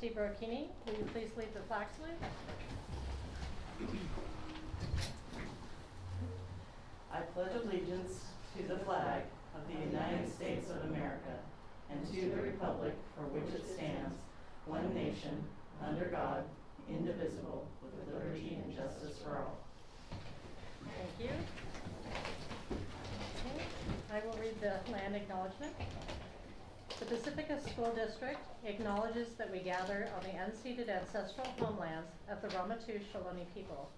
Trustee Brocchini, will you please lead the flag salute? I pledge allegiance to the flag of the United States of America and to the republic for which it stands, one nation, under God, indivisible, with liberty and justice for all. Thank you. Okay, I will read the land acknowledgement. The Pacifica School District acknowledges that we gather on the unceded ancestral homelands of the Ramaytush Ohlone people.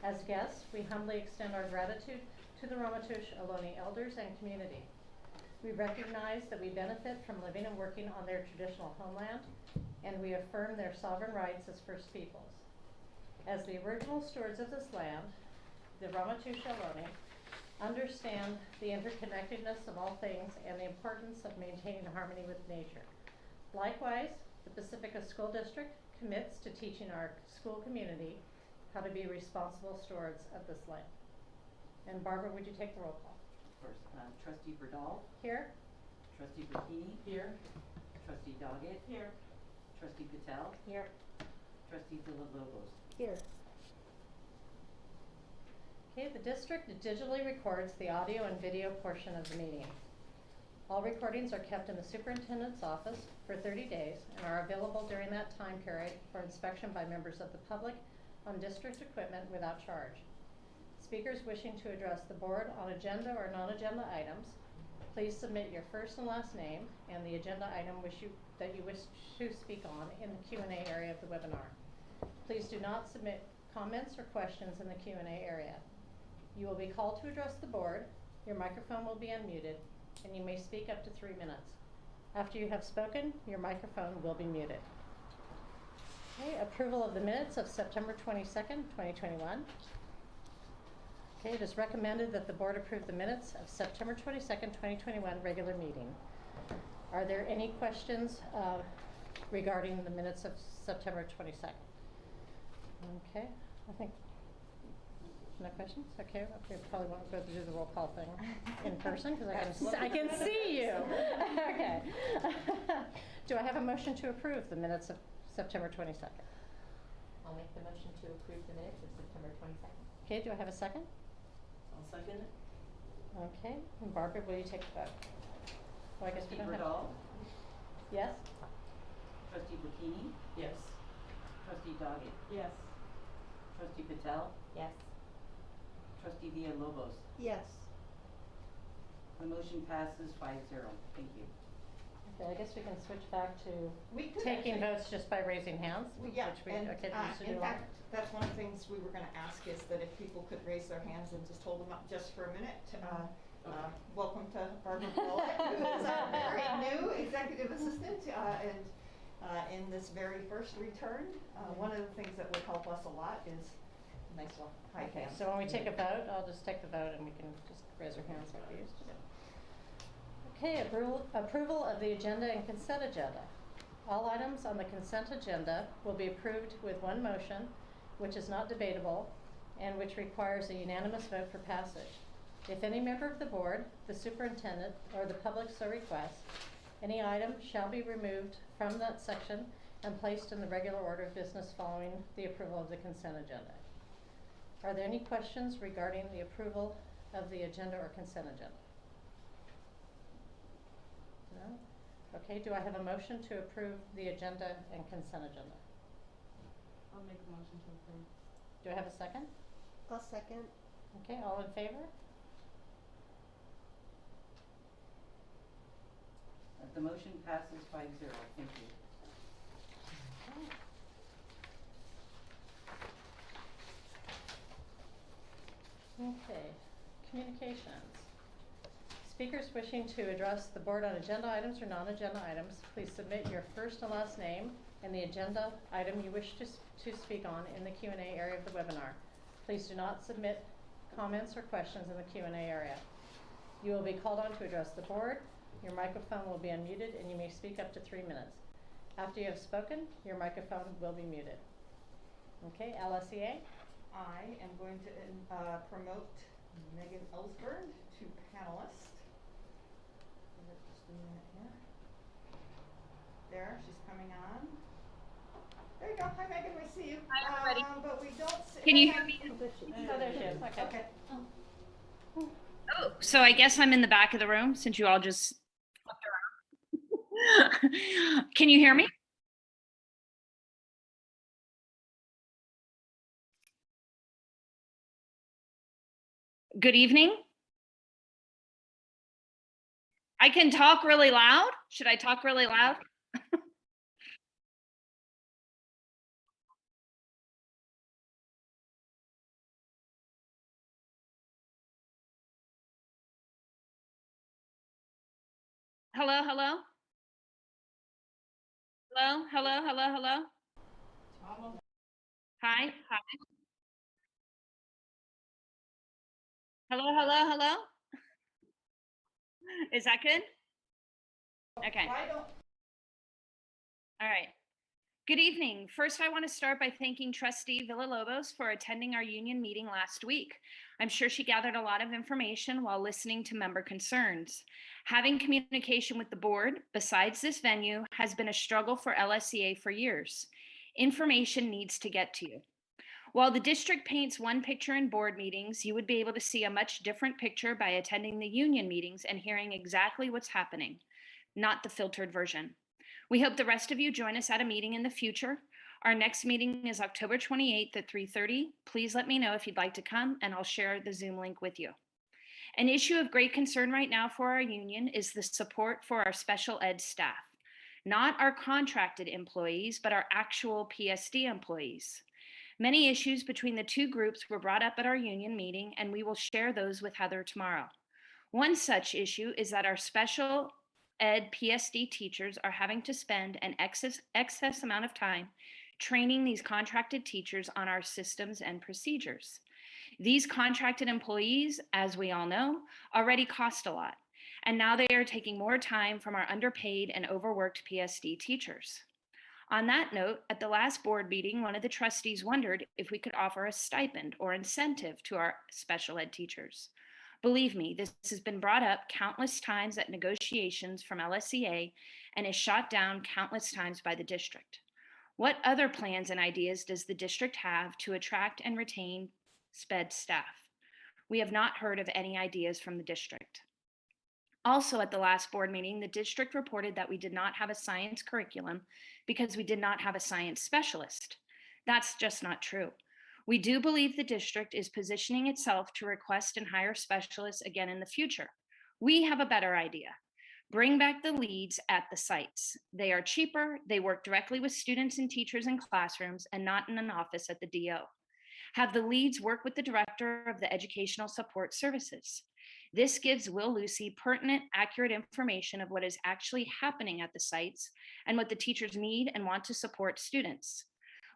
As guests, we humbly extend our gratitude to the Ramaytush Ohlone elders and community. We recognize that we benefit from living and working on their traditional homeland, and we affirm their sovereign rights as First Peoples. As the original stewards of this land, the Ramaytush Ohlone understand the interconnectedness of all things and the importance of maintaining harmony with nature. Likewise, the Pacifica School District commits to teaching our school community how to be responsible stewards of this land. And Barbara, would you take the roll call? First, Trustee Berdal. Here. Trustee Brocchini. Here. Trustee Doggett. Here. Trustee Patel. Here. Trustee Villalobos. Here. Okay, the district digitally records the audio and video portion of the meeting. All recordings are kept in the superintendent's office for 30 days and are available during that time period for inspection by members of the public on district equipment without charge. Speakers wishing to address the board on agenda or non-agenda items, please submit your first and last name and the agenda item that you wish to speak on in the Q&A area of the webinar. Please do not submit comments or questions in the Q&A area. You will be called to address the board, your microphone will be unmuted, and you may speak up to 3 minutes. After you have spoken, your microphone will be muted. Okay, approval of the minutes of September 22nd, 2021. Okay, it is recommended that the board approve the minutes of September 22nd, 2021 regular meeting. Are there any questions regarding the minutes of September 22nd? Okay, I think, no questions? Okay, we probably won't go through the roll call thing in person because I can see you. Okay. Do I have a motion to approve the minutes of September 22nd? I'll make the motion to approve the minutes of September 22nd. Okay, do I have a second? I'll second it. Okay, and Barbara, will you take the vote? Well, I guess we Trustee don't have. Berdal. Yes? Trustee Brocchini. Yes. Trustee Doggett. Yes. Trustee Patel. Yes. Trustee Villalobos. Yes. The motion passes 5-0. Thank you. Okay, I guess we can switch back to We could taking actually- votes just by raising hands. Yeah, which we, and okay, we used to do in a lot. fact, that's one of the things we were going to ask is that if people could raise their hands and just hold them up just for a minute. Welcome to Barbara Bullock, who is our very new executive assistant and in this very first return. One of the things that would help us a lot is a nice little high Okay, hand. so when we take a vote, I'll just take the vote and we can just raise our hands like we used to do. Okay, approval of the agenda and consent agenda. All items on the consent agenda will be approved with one motion, which is not debatable, and which requires a unanimous vote for passage. If any member of the board, the superintendent, or the public so requests, any item shall be removed from that section and placed in the regular order of business following the approval of the consent agenda. Are there any questions regarding the approval of the agenda or consent agenda? No? Okay, do I have a motion to approve the agenda and consent agenda? I'll make a motion to approve. Do I have a second? I'll second. Okay, all in favor? The motion passes 5-0. Thank you. Okay, communications. Speakers wishing to address the board on agenda items or non-agenda items, please submit your first and last name and the agenda item you wish to speak on in the Q&A area of the webinar. Please do not submit comments or questions in the Q&A area. You will be called on to address the board. Your microphone will be unmuted and you may speak up to 3 minutes. After you have spoken, your microphone will be muted. Okay, LSEA. I am going to promote Megan Ellsberg to panelist. Give it just a minute here. There, she's coming on. see you. Hi, everybody. But we don't see. Can you hear me? Oh, there she is, okay. Okay. Oh, so I guess I'm in the back of the room since you all just flipped around. Can you hear me? Good evening. I can talk really loud. Should I talk really loud? Hello, hello. Hello, hello, hello, hello. Hi, hi. Hello, hello, hello. Is that good? Okay. Why don't, All right. Good evening. First, I want to start by thanking Trustee Villalobos for attending our union meeting last week. I'm sure she gathered a lot of information while listening to member concerns. Having communication with the board, besides this venue, has been a struggle for LSEA for years. Information needs to get to you. While the district paints one picture in board meetings, you would be able to see a much different picture by attending the union meetings and hearing exactly what's happening, not the filtered version. We hope the rest of you join us at a meeting in the future. Our next meeting is October 28th at 3:30. Please let me know if you'd like to come and I'll share the Zoom link with you. An issue of great concern right now for our union is the support for our special ed staff, not our contracted employees, but our actual PSD employees. Many issues between the two groups were brought up at our union meeting, and we will share those with Heather tomorrow. One such issue is that our special ed PSD teachers are having to spend an excess amount of time training these contracted teachers on our systems and procedures. These contracted employees, as we all know, already cost a lot, and now they are taking more time from our underpaid and overworked PSD teachers. On that note, at the last board meeting, one of the trustees wondered if we could offer a stipend or incentive to our special ed teachers. Believe me, this has been brought up countless times at negotiations from LSEA and is shot down countless times by the district. What other plans and ideas does the district have to attract and retain SPED staff? We have not heard of any ideas from the district. Also, at the last board meeting, the district reported that we did not have a science curriculum because we did not have a science specialist. That's just not true. We do believe the district is positioning itself to request and hire specialists again in the future. We have a better idea. Bring back the leads at the sites. They are cheaper, they work directly with students and teachers in classrooms and not in an office at the DO. Have the leads work with the director of the educational support services. This gives Will Lucy pertinent, accurate information of what is actually happening at the sites and what the teachers need and want to support students.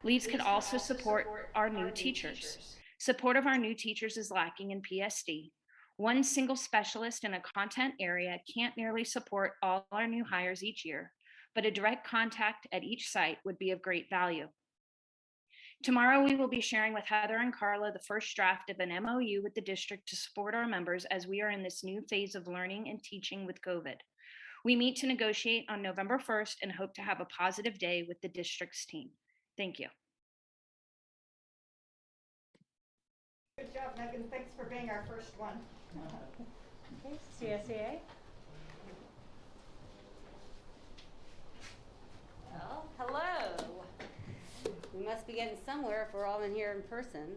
Leads could also support our new teachers. Support of our new teachers is lacking in PSD. One single specialist in a content area can't nearly support all our new hires each year, but a direct contact at each site would be of great value. Tomorrow, we will be sharing with Heather and Carla the first draft of an MOU with the district to support our members as we are in this new phase of learning and teaching with COVID. We meet to negotiate on November 1st and hope to have a positive day with the district's team. Thank you. good job, Megan. Thanks for being our first one. Okay, CSEA? Well, hello. We must be getting somewhere if we're all in here in person.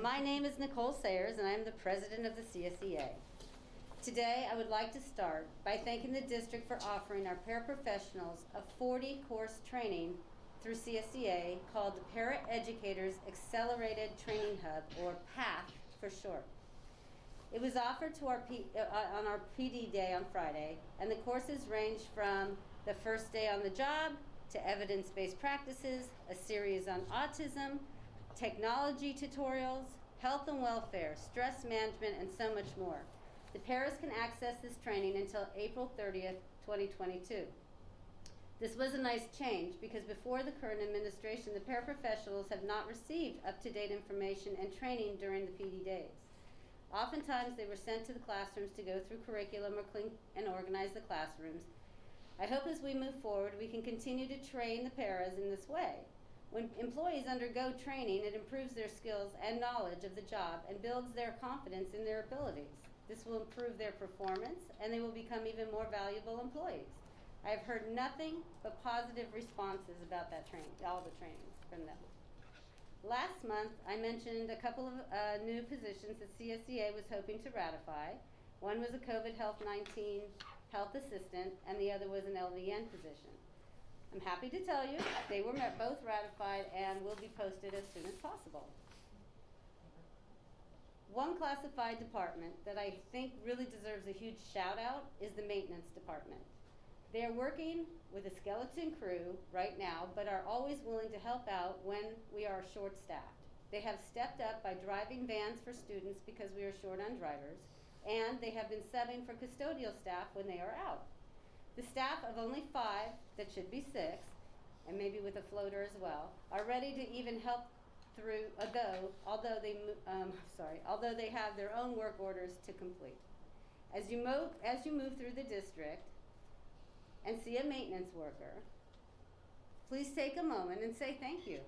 My name is Nicole Sayers, and I'm the president of the CSEA. Today, I would like to start by thanking the district for offering our paraprofessionals a 40-course training through CSEA called the Paraeducators Accelerated Training Hub, or PATH for short. It was offered to our on our PD day on Friday, and the courses range from the first day on the job to evidence-based practices, a series on autism, technology tutorials, health and welfare, stress management, and so much more. The paras can access this training until April 30th, 2022. This was a nice change because before the current administration, the paraprofessionals have not received up-to-date information and training during the PD days. Oftentimes, they were sent to the classrooms to go through curriculum or clean and organize the classrooms. I hope as we move forward, we can continue to train the paras in this way. When employees undergo training, it improves their skills and knowledge of the job and builds their confidence in their abilities. This will improve their performance and they will become even more valuable employees. I have heard nothing but positive responses about that training, all the trainings from them. Last month, I mentioned a couple of new positions that CSEA was hoping to ratify. One was a COVID Health-19 health assistant, and the other was an LVN position. I'm happy to tell you they were both ratified and will be posted as soon as possible. One classified department that I think really deserves a huge shout out is the maintenance department. They are working with a skeleton crew right now, but are always willing to help out when we are short-staffed. They have stepped up by driving vans for students because we are short on drivers, and they have been subbing for custodial staff when they are out. The staff of only 5, that should be 6, and maybe with a floater as well, are ready to even help through a go, although they have their own work orders to complete. As you move through the district and see a maintenance worker, please take a moment and say thank you.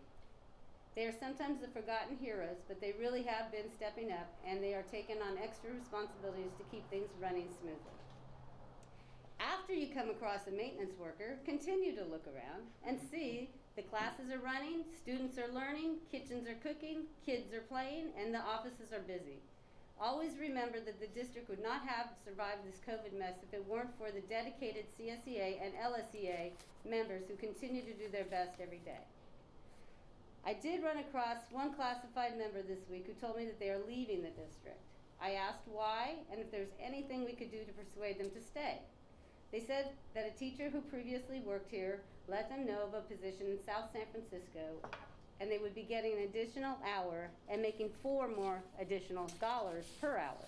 They are sometimes the forgotten heroes, but they really have been stepping up and they are taking on extra responsibilities to keep things running smoothly. After you come across a maintenance worker, continue to look around and see the classes are running, students are learning, kitchens are cooking, kids are playing, and the offices are busy. Always remember that the district would not have survived this COVID mess if it weren't for the dedicated CSEA and LSEA members who continue to do their best every day. I did run across one classified member this week who told me that they are leaving the district. I asked why and if there's anything we could do to persuade them to stay. They said that a teacher who previously worked here let them know of a position in South San Francisco and they would be getting an additional hour and making $4 more additional dollars per hour.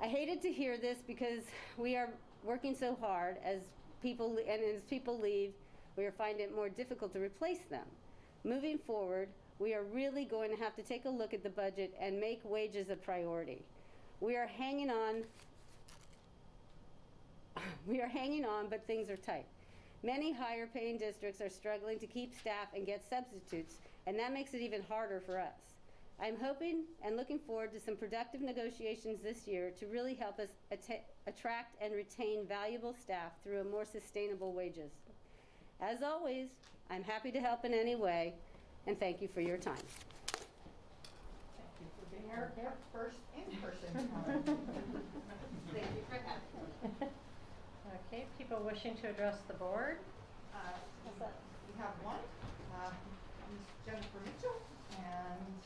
I hated to hear this because we are working so hard as people leave, we are finding it more difficult to replace them. Moving forward, we are really going to have to take a look at the budget and make wages a priority. We are hanging on, but things are tight. Many higher paying districts are struggling to keep staff and get substitutes, and that makes it even harder for us. I'm hoping and looking forward to some productive negotiations this year to really help us attract and retain valuable staff through a more sustainable wages. As always, I'm happy to help in any way, and thank you for your time. Thank you for being our first in-person. Thank you for having me. Okay, people wishing to address the board? We have one, Ms. Jennifer Mitchell, and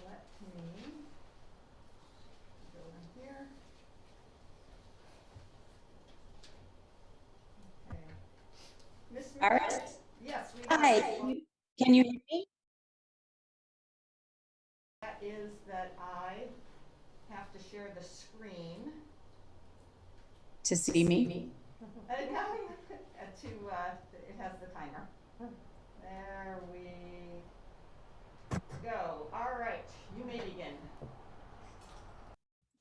let me go in here. Okay. Ms. All Mitchell? right. Yes, we Hi, have. can you hear me? That is that I have to share the screen. To see me? No, it has the timer. There we go. All right, you may begin.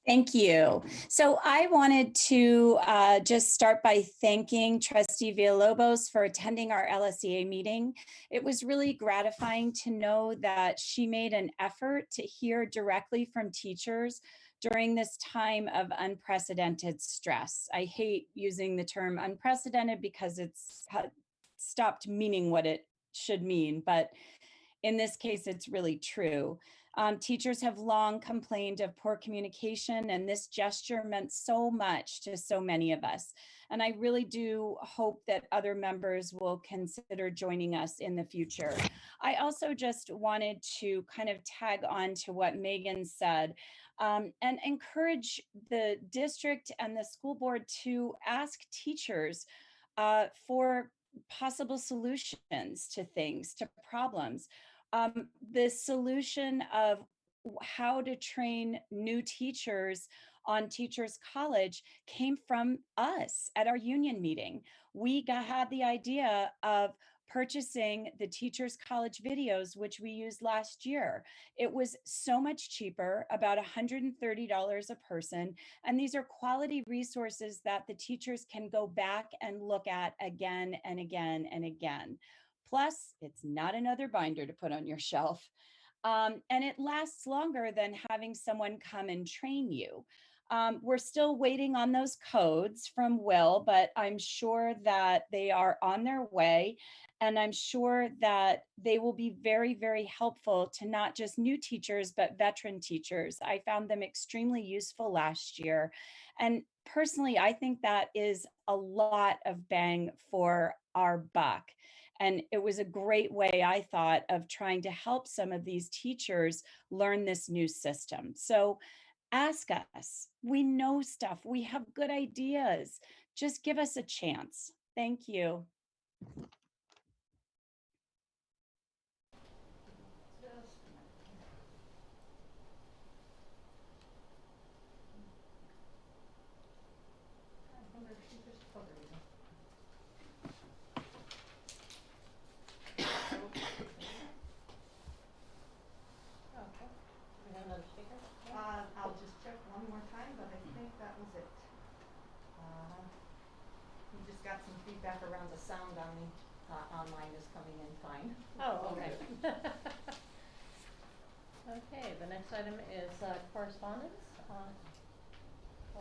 Thank you. So I wanted to just start by thanking Trustee Villalobos for attending our LSEA meeting. It was really gratifying to know that she made an effort to hear directly from teachers during this time of unprecedented stress. I hate using the term unprecedented because it's stopped meaning what it should mean, but in this case, it's really true. Teachers have long complained of poor communication, and this gesture meant so much to so many of us. And I really do hope that other members will consider joining us in the future. I also just wanted to kind of tag on to what Megan said and encourage the district and the school board to ask teachers for possible solutions to things, to problems. The solution of how to train new teachers on Teachers College came from us at our union meeting. We had the idea of purchasing the Teachers College videos, which we used last year. It was so much cheaper, about $130 a person. And these are quality resources that the teachers can go back and look at again and again and again. Plus, it's not another binder to put on your shelf. And it lasts longer than having someone come and train you. We're still waiting on those codes from Will, but I'm sure that they are on their way. And I'm sure that they will be very, very helpful to not just new teachers, but veteran teachers. I found them extremely useful last year. And personally, I think that is a lot of bang for our buck. And it was a great way, I thought, of trying to help some of these teachers learn this new system. So ask us. We know stuff. We have good ideas. Just give us a chance. Thank you. I wonder if she just covered it. Okay. We have another speaker? I'll just check one more time, but I think that was it. We just got some feedback around the sound on the, online is coming in fine. Oh, okay. Okay, the next item is correspondence.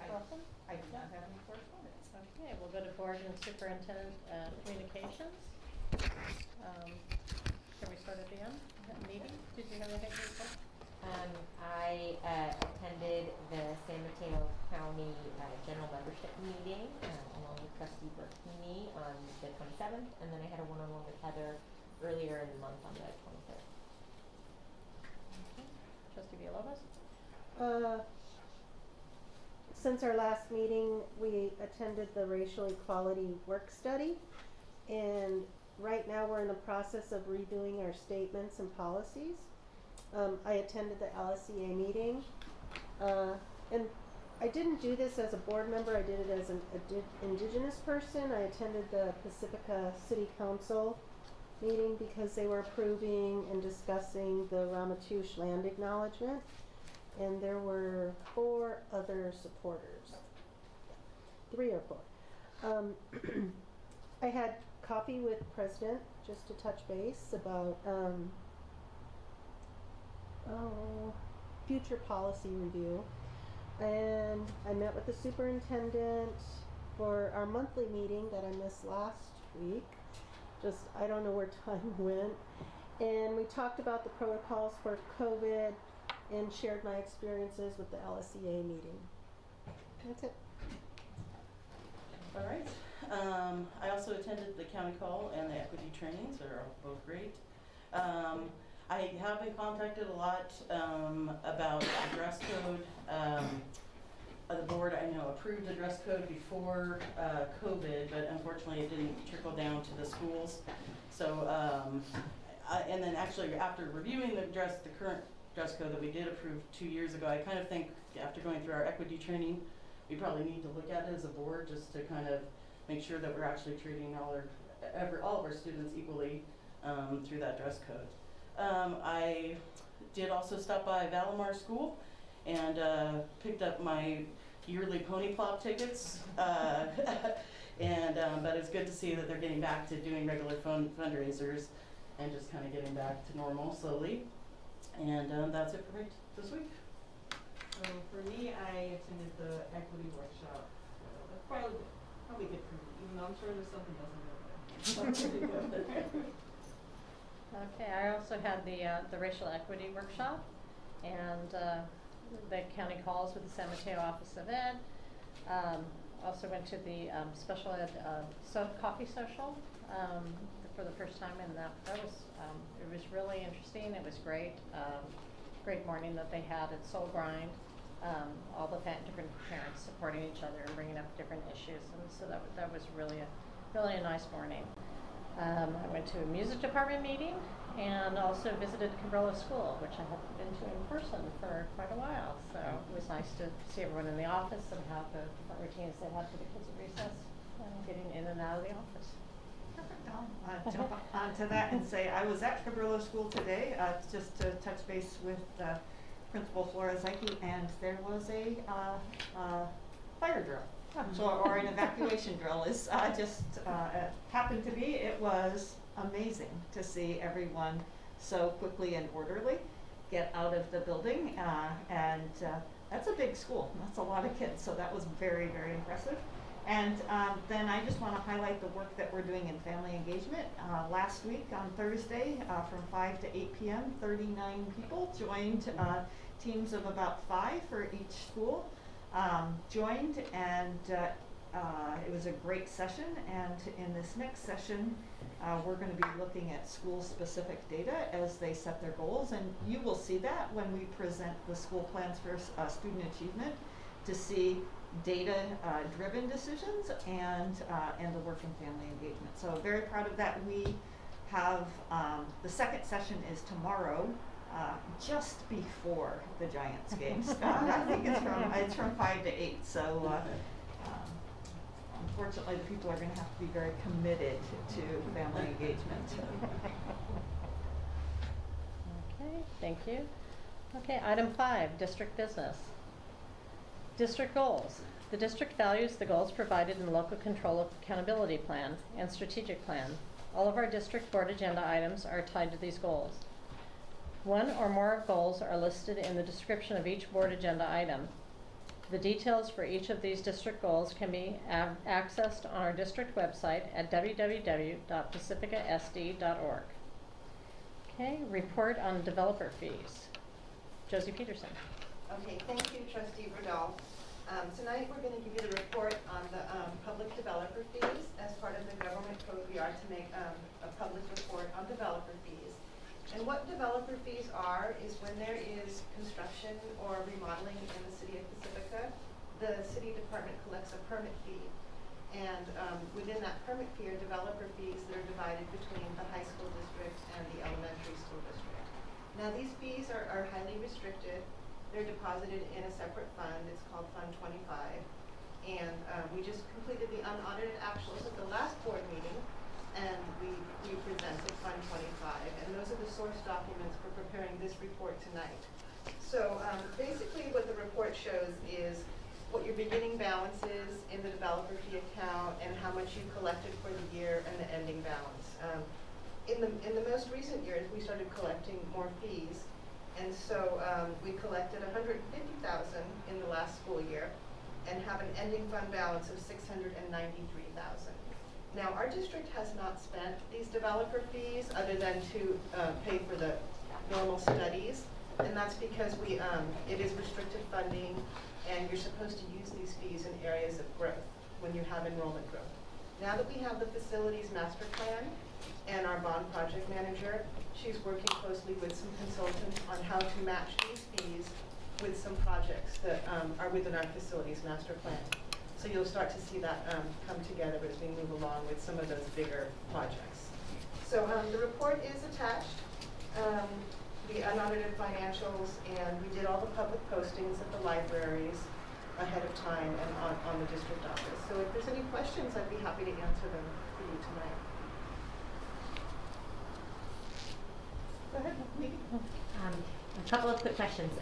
Wilson? I do not have any correspondence. Okay, we'll go to board and superintendent communications. Can we start at the end? That meeting? Did you have anything to report? I attended the San Mateo County General Membership Meeting along with Trustee Burkini on the 27th, and then I had a one-on-one with Heather earlier in the month on the 23rd. Okay. Trustee Villalobos? Since our last meeting, we attended the racial equality work study, and right now we're in the process of redoing our statements and policies. I attended the LSEA meeting, and I didn't do this as a board member, I did it as an indigenous person. I attended the Pacifica City Council meeting because they were approving and discussing the Ramatouche land acknowledgement, and there were 4 other supporters, 3 or 4. I had coffee with President just to touch base about future policy review, and I met with the superintendent for our monthly meeting that I missed last week. Just, I don't know where time went, and we talked about the protocols for COVID and shared my experiences with the LSEA meeting. That's it. All right. I also attended the county call and the equity trainings. They're both great. I have been contacted a lot about the dress code. The board, I know, approved the dress code before COVID, but unfortunately it didn't trickle down to the schools. So, and then actually after reviewing the current dress code that we did approve 2 years ago, I kind of think after going through our equity training, we probably need to look at it as a board just to kind of make sure that we're actually treating all of our students equally through that dress code. I did also stop by Valimar School and picked up my yearly pony plow tickets. And but it's good to see that they're getting back to doing regular fundraisers and just kind of getting back to normal slowly. And that's it for me this week. For me, I attended the equity workshop. That's probably good for me, even though I'm sure there's something doesn't go there. Okay, I also had the racial equity workshop and the county calls with the San Mateo Office of Ed. Also went to the special ed coffee social for the first time, and that was it was really interesting. It was great. Great morning that they had at Soul Grind. All the different parents supporting each other and bringing up different issues, and so that was really a nice morning. I went to a music department meeting and also visited Cabrillo School, which I haven't been to in person for quite a while. So it was nice to see everyone in the office and have the different routines they had for the kids at recess and getting in and out of the office. Perfect. I'll jump onto that and say I was at Cabrillo School today just to touch base with Principal Flora Zeike, and there was a fire drill. So, or an evacuation drill is just happened to be. It was amazing to see everyone so quickly and orderly get out of the building. That's a big school. That's a lot of kids. So that was very, very impressive. And then I just want to highlight the work that we're doing in family engagement. Last week on Thursday from 5 to 8 p.m., 39 people joined teams of about 5 for each school. Joined, and it was a great session. And in this next session, we're going to be looking at school-specific data as they set their goals, and you will see that when we present the school plans for student achievement, to see data-driven decisions and the work in family engagement. So very proud of that. We have the second session is tomorrow. Just before the Giants game. I think it's from 5 to 8. So unfortunately, the people are going to have to be very committed to family engagement. Okay, thank you. Okay, item 5, district business. District goals. The district values the goals provided in the local control accountability plan and strategic plan. All of our district board agenda items are tied to these goals. One or more goals are listed in the description of each board agenda item. The details for each of these district goals can be accessed on our district website at www.pacificasd.org. Okay, report on developer fees. Josie Peterson. Okay, thank you, Trustee Riddell. Tonight we're going to give you the report on the public developer fees. As part of the government code, we are to make a public report on developer fees. And what developer fees are is when there is construction or remodeling in the city of Pacifica, the city department collects a permit fee. And within that permit fee are developer fees that are divided between the high school district and the elementary school district. Now these fees are highly restricted. They're deposited in a separate fund. It's called Fund 25. And we just completed the unaudited actuals at the last board meeting. And we presented Fund 25, and those are the source documents for preparing this report tonight. So basically what the report shows is what your beginning balance is in the developer fee account and how much you collected for the year and the ending balance. In the most recent years, we started collecting more fees, and so we collected $150,000 in the last school year and have an ending fund balance of $693,000. Now, our district has not spent these developer fees other than to pay for the normal studies, and that's because it is restricted funding, and you're supposed to use these fees in areas of growth when you have enrollment growth. Now that we have the facilities master plan and our bond project manager, she's working closely with some consultants on how to match these fees with some projects that are within our facilities master plan. So you'll start to see that come together as we move along with some of those bigger projects. So the report is attached, the unaudited financials, and we did all the public postings at the libraries ahead of time and on the district office. So if there's any questions, I'd be happy to answer them for you tonight. Go ahead, Nikki. A couple of quick questions.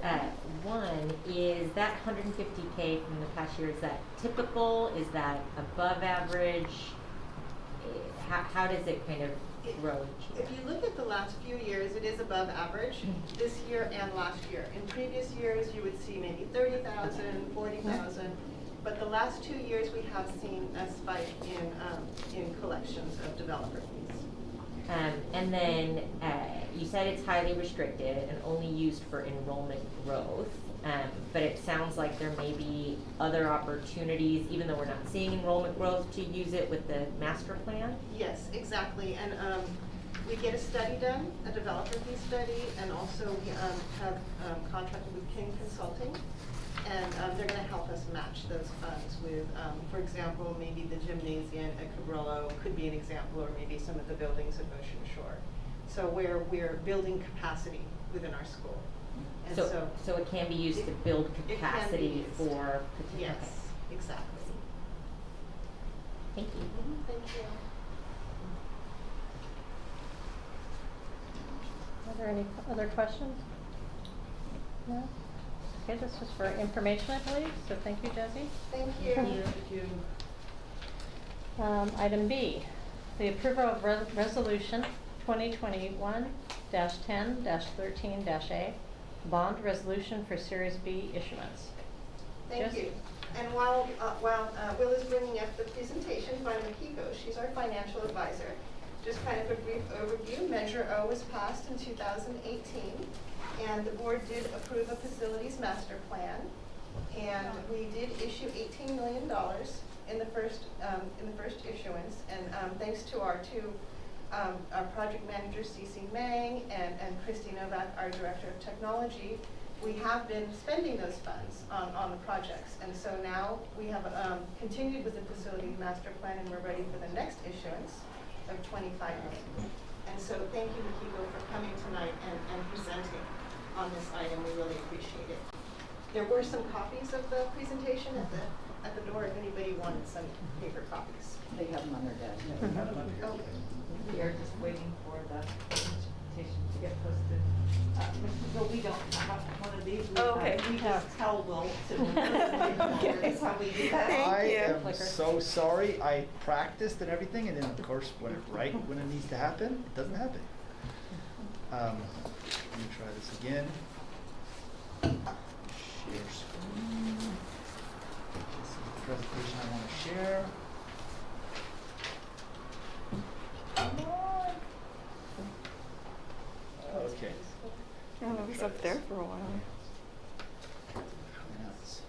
One is that 150K from the past year, is that typical? Is that above average? How does it kind of grow each year? If you look at the last few years, it is above average this year and last year. In previous years, you would see maybe 30,000, 40,000, but the last 2 years we have seen a spike in collections of developer fees. And then you said it's highly restricted and only used for enrollment growth, but it sounds like there may be other opportunities, even though we're not seeing enrollment growth, to use it with the master plan? Yes, exactly. And we get a study done, a developer fee study, and also we have contracted with King Consulting. And they're going to help us match those funds with, for example, maybe the gymnasium at Cabrillo could be an example, or maybe some of the buildings at Ocean Shore. So we're building capacity within our school. And so it can be used to build capacity for particular. Yes, okay. exactly. Thank you. Thank you. Are there any other questions? No? Okay, this was for information, I believe, so thank you, Josie. Thank you. Thank you. Item B, The approval of resolution 2021-10-13-A, bond resolution for Series B issuance. Thank Jess? you. And while Will is bringing up the presentation by Makiko, she's our financial advisor. Just kind of a brief overview. Measure O was passed in 2018, and the board did approve a facilities master plan. And we did issue $18 million in the first issuance. And thanks to our our project managers, Cece Mang and Christy Novak, our director of technology, we have been spending those funds on the projects. And so now we have continued with the facilities master plan, and we're ready for the next issuance of $25 million. And so thank you, Makiko, for coming tonight and presenting on this item. We really appreciate it. There were some copies of the presentation at the door if anybody wanted some paper copies. They have them on their desk. Oh, We are just waiting for the presentation to get posted. But we don't have one of these. We just tell Will to. That's how we do that. I am so sorry. I practiced and everything, and then of course, when it needs to happen, it doesn't happen. Let me try this again. Share screen. This is the presentation I want to share. Come on. Okay. Oh, it was up there for a while. Yes.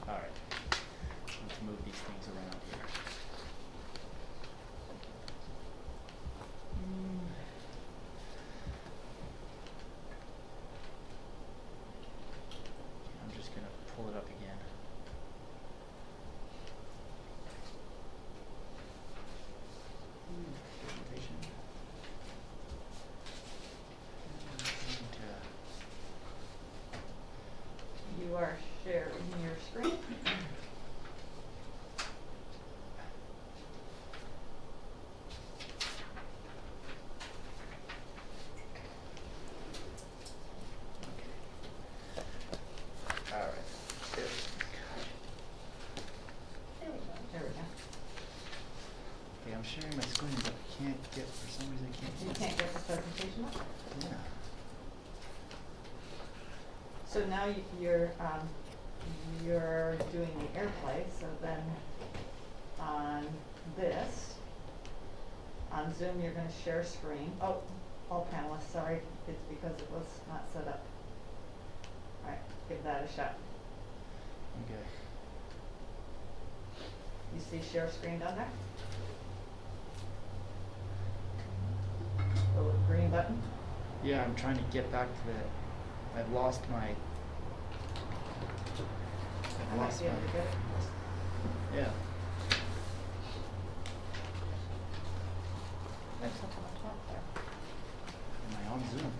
All right. Let's move these things around here. I'm just gonna pull it up again. Presentation. You are sharing your screen. All right. There. there we go. There we go. Okay, I'm sharing my screen, but I can't get, for some reason, I can't You get. can't get the presentation up? Yeah. So now you're doing the airplay, so then on this, on Zoom, you're gonna share screen. Oh, all panelists, sorry, it's because it was not set up. All right, give that a shot. Okay. You see share screen down there? The little green button? Yeah, I'm trying to get back to that. I've lost my. I might be able to get it. Yeah. There's something on top there. Am I on Zoom?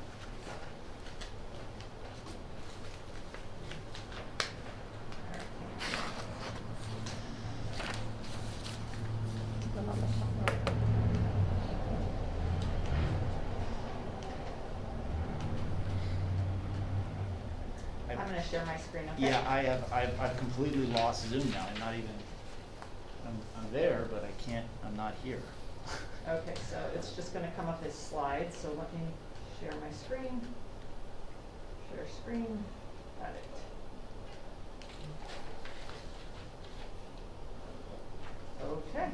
One on the top right. I'm gonna share my screen, okay? Yeah, I've completely lost Zoom now. I'm not even. I'm there, but I can't. I'm not here. Okay, so it's just gonna come up as slides, so let me share my screen. Share screen, got it. Okay,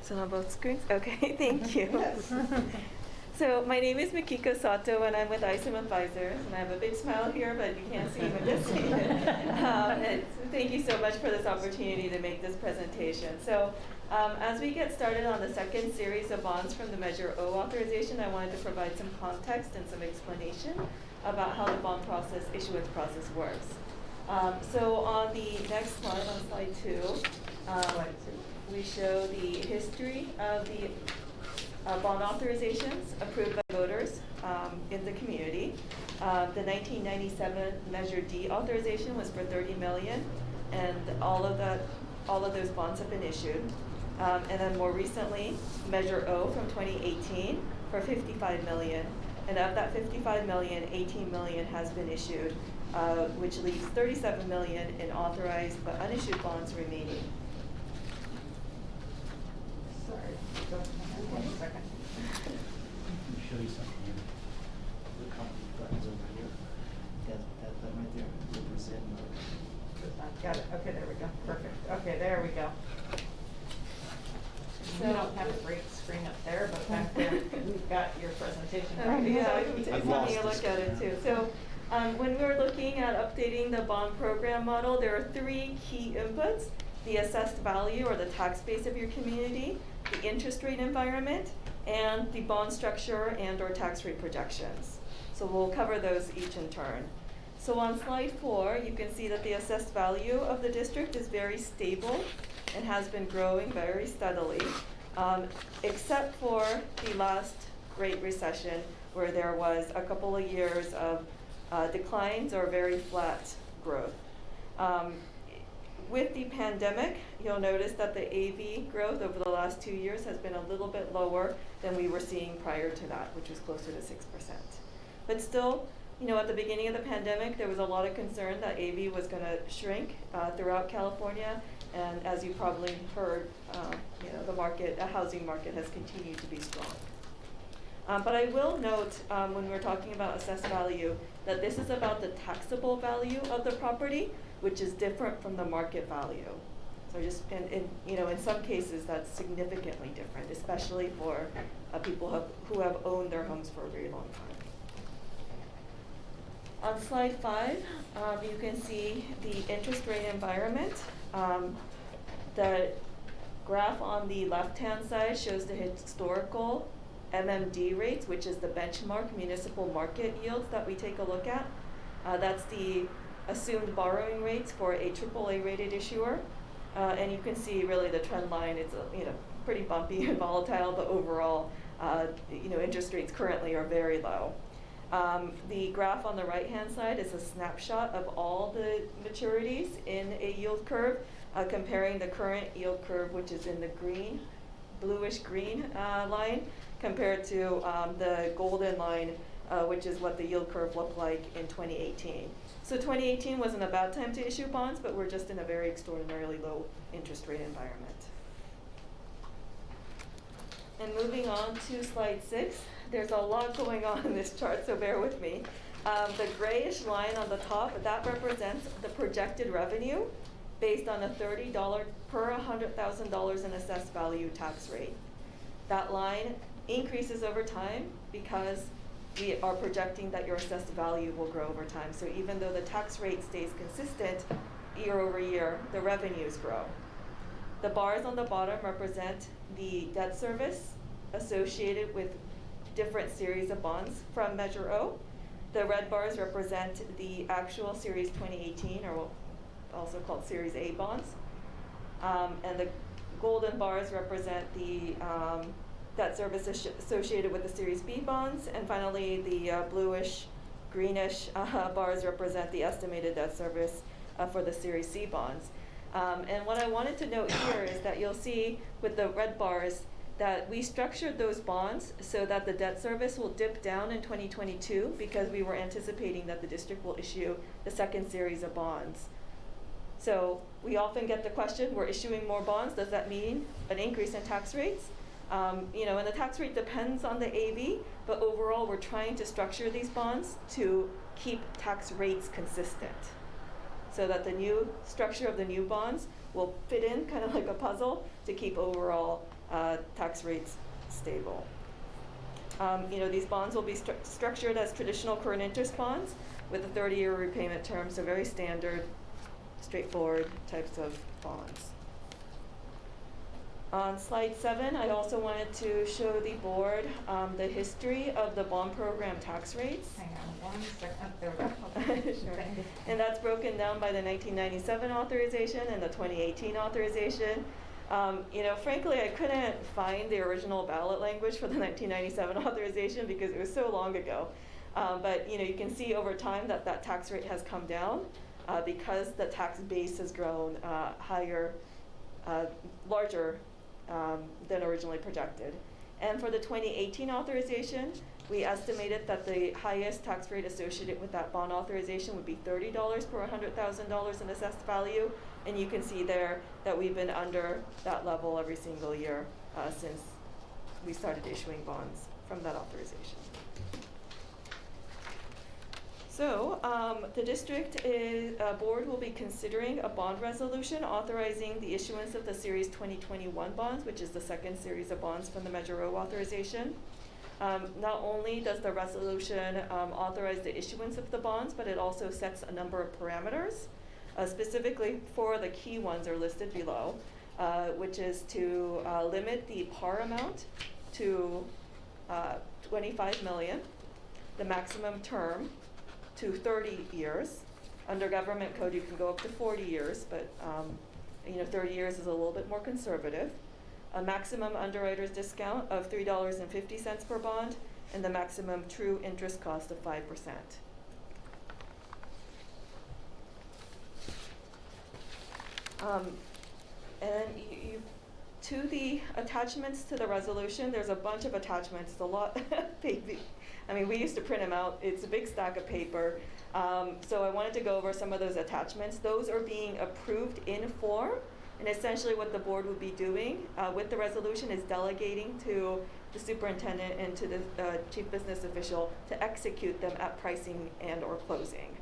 Is it on both screens? Okay, thank you. yes. So my name is Makiko Sato, and I'm with ISOM Advisors, and I have a big smile here, but you can't see me just see it. And thank you so much for this opportunity to make this presentation. So as we get started on the second series of bonds from the Measure O authorization, I wanted to provide some context and some explanation about how the bond process, issuance process works. So on the next slide, on slide 2, we show the history of the bond authorizations approved by voters in the community. The 1997 Measure D authorization was for $30 million, and all of those bonds have been issued. And then more recently, Measure O from 2018 for $55 million, and of that $55 million, $18 million has been issued. which leaves $37 million in authorized but unissued bonds remaining. Sorry, go ahead, 1 second. Let me show you something here. The company buttons over here. That right there, represent. Got it, okay, there we go, perfect, okay, there we go. We don't have a great screen up there, but back there, we've got your presentation. Yeah, it's I've taking lost a this. look at it too. So, when we're looking at updating the bond program model, there are 3 key inputs: the assessed value or the tax base of your community, the interest rate environment, and the bond structure and/or tax rate projections. So we'll cover those each in turn. So on slide 4, you can see that the assessed value of the district is very stable and has been growing very steadily, except for the last Great Recession, where there was a couple of years of declines or very flat growth. With the pandemic, you'll notice that the AV growth over the last 2 years has been a little bit lower than we were seeing prior to that, which was closer to 6%. But still, at the beginning of the pandemic, there was a lot of concern that AV was going to shrink throughout California, and as you probably heard, the housing market has continued to be strong. But I will note, when we're talking about assessed value, that this is about the taxable value of the property, which is different from the market value. So just, in some cases, that's significantly different, especially for people who have owned their homes for a very long time. On slide 5, you can see the interest rate environment. The graph on the left-hand side shows the historical MMD rates, which is the benchmark municipal market yields that we take a look at. That's the assumed borrowing rates for a AAA rated issuer. And you can see really the trend line, it's pretty bumpy and volatile, but overall, interest rates currently are very low. The graph on the right-hand side is a snapshot of all the maturities in a yield curve, comparing the current yield curve, which is in the bluish green line, compared to the golden line, which is what the yield curve looked like in 2018. So 2018 wasn't a bad time to issue bonds, but we're just in a very extraordinarily low interest rate environment. And moving on to slide 6, there's a lot going on in this chart, so bear with me. The grayish line on the top, that represents the projected revenue based on a $30 per $100,000 in assessed value tax rate. That line increases over time because we are projecting that your assessed value will grow over time. So even though the tax rate stays consistent year over year, the revenues grow. The bars on the bottom represent the debt service associated with different series of bonds from Measure O. The red bars represent the actual Series 2018, or also called Series A bonds. And the golden bars represent the debt service associated with the Series B bonds. And finally, the bluish, greenish bars represent the estimated debt service for the Series C bonds. And what I wanted to note here is that you'll see with the red bars that we structured those bonds so that the debt service will dip down in 2022 because we were anticipating that the district will issue the second series of bonds. So we often get the question, we're issuing more bonds, does that mean an increase in tax rates? And the tax rate depends on the AV, but overall we're trying to structure these bonds to keep tax rates consistent, so that the new structure of the new bonds will fit in kind of like a puzzle to keep overall tax rates stable. These bonds will be structured as traditional current interest bonds with a 30-year repayment term, so very standard, straightforward types of bonds. On slide 7, I also wanted to show the board the history of the bond program tax rates. Hang on 1 second, there we go. Sure. And that's broken down by the 1997 authorization and the 2018 authorization. Frankly, I couldn't find the original ballot language for the 1997 authorization because it was so long ago. But you can see over time that that tax rate has come down because the tax base has grown larger than originally projected. And for the 2018 authorization, We estimated that the highest tax rate associated with that bond authorization would be $30 per $100,000 in assessed value. And you can see there that we've been under that level every single year since we started issuing bonds from that authorization. So the district board will be considering a bond resolution authorizing the issuance of the Series 2021 bonds, which is the second series of bonds from the Measure O authorization. Not only does the resolution authorize the issuance of the bonds, but it also sets a number of parameters. Specifically, 4 of the key ones are listed below, which is to limit the par amount to $25 million, the maximum term to 30 years. Under government code, you can go up to 40 years, but 30 years is a little bit more conservative. A maximum underwriter's discount of $3.50 per bond, and the maximum true interest cost of 5%. And to the attachments to the resolution, there's a bunch of attachments. It's a lot, baby. I mean, we used to print them out. It's a big stack of paper. So I wanted to go over some of those attachments. Those are being approved in form. And essentially what the board would be doing with the resolution is delegating to the superintendent and to the chief business official to execute them at pricing and or closing.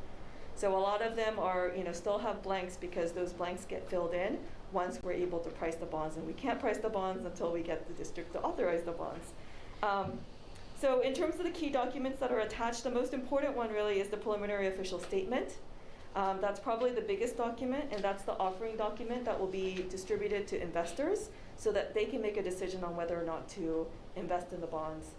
So a lot of them are, still have blanks because those blanks get filled in once we're able to price the bonds, and we can't price the bonds until we get the district to authorize the bonds. So in terms of the key documents that are attached, the most important one really is the preliminary official statement. That's probably the biggest document, and that's the offering document that will be distributed to investors so that they can make a decision on whether or not to invest in the bonds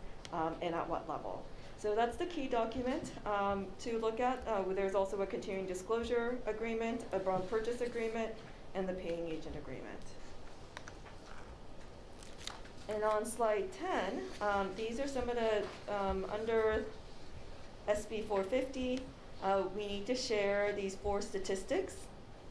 and at what level. So that's the key document to look at. There's also a continuing disclosure agreement, a bond purchase agreement, and the paying agent agreement. And on slide 10, these are some of the, under SB 450, we need to share these 4 statistics,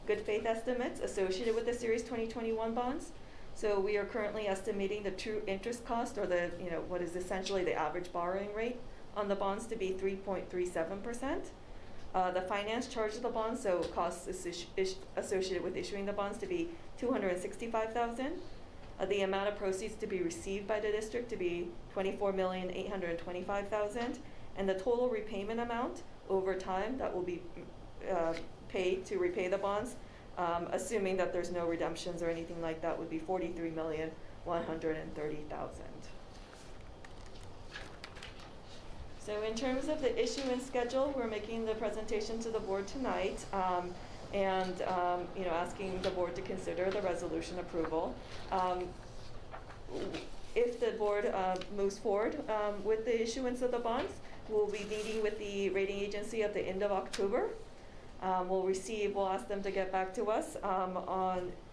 good faith estimates associated with the Series 2021 bonds. So we are currently estimating the true interest cost, or the, what is essentially the average borrowing rate on the bonds, to be 3.37%. The finance charge of the bonds, so costs associated with issuing the bonds, to be $265,000. The amount of proceeds to be received by the district to be $24,825,000, and the total repayment amount over time that will be paid to repay the bonds, assuming that there's no redemptions or anything like that, would be $43,130,000. So in terms of the issuance schedule, we're making the presentation to the board tonight, and asking the board to consider the resolution approval. If the board moves forward with the issuance of the bonds, we'll be meeting with the rating agency at the end of October. We'll ask them to get back to us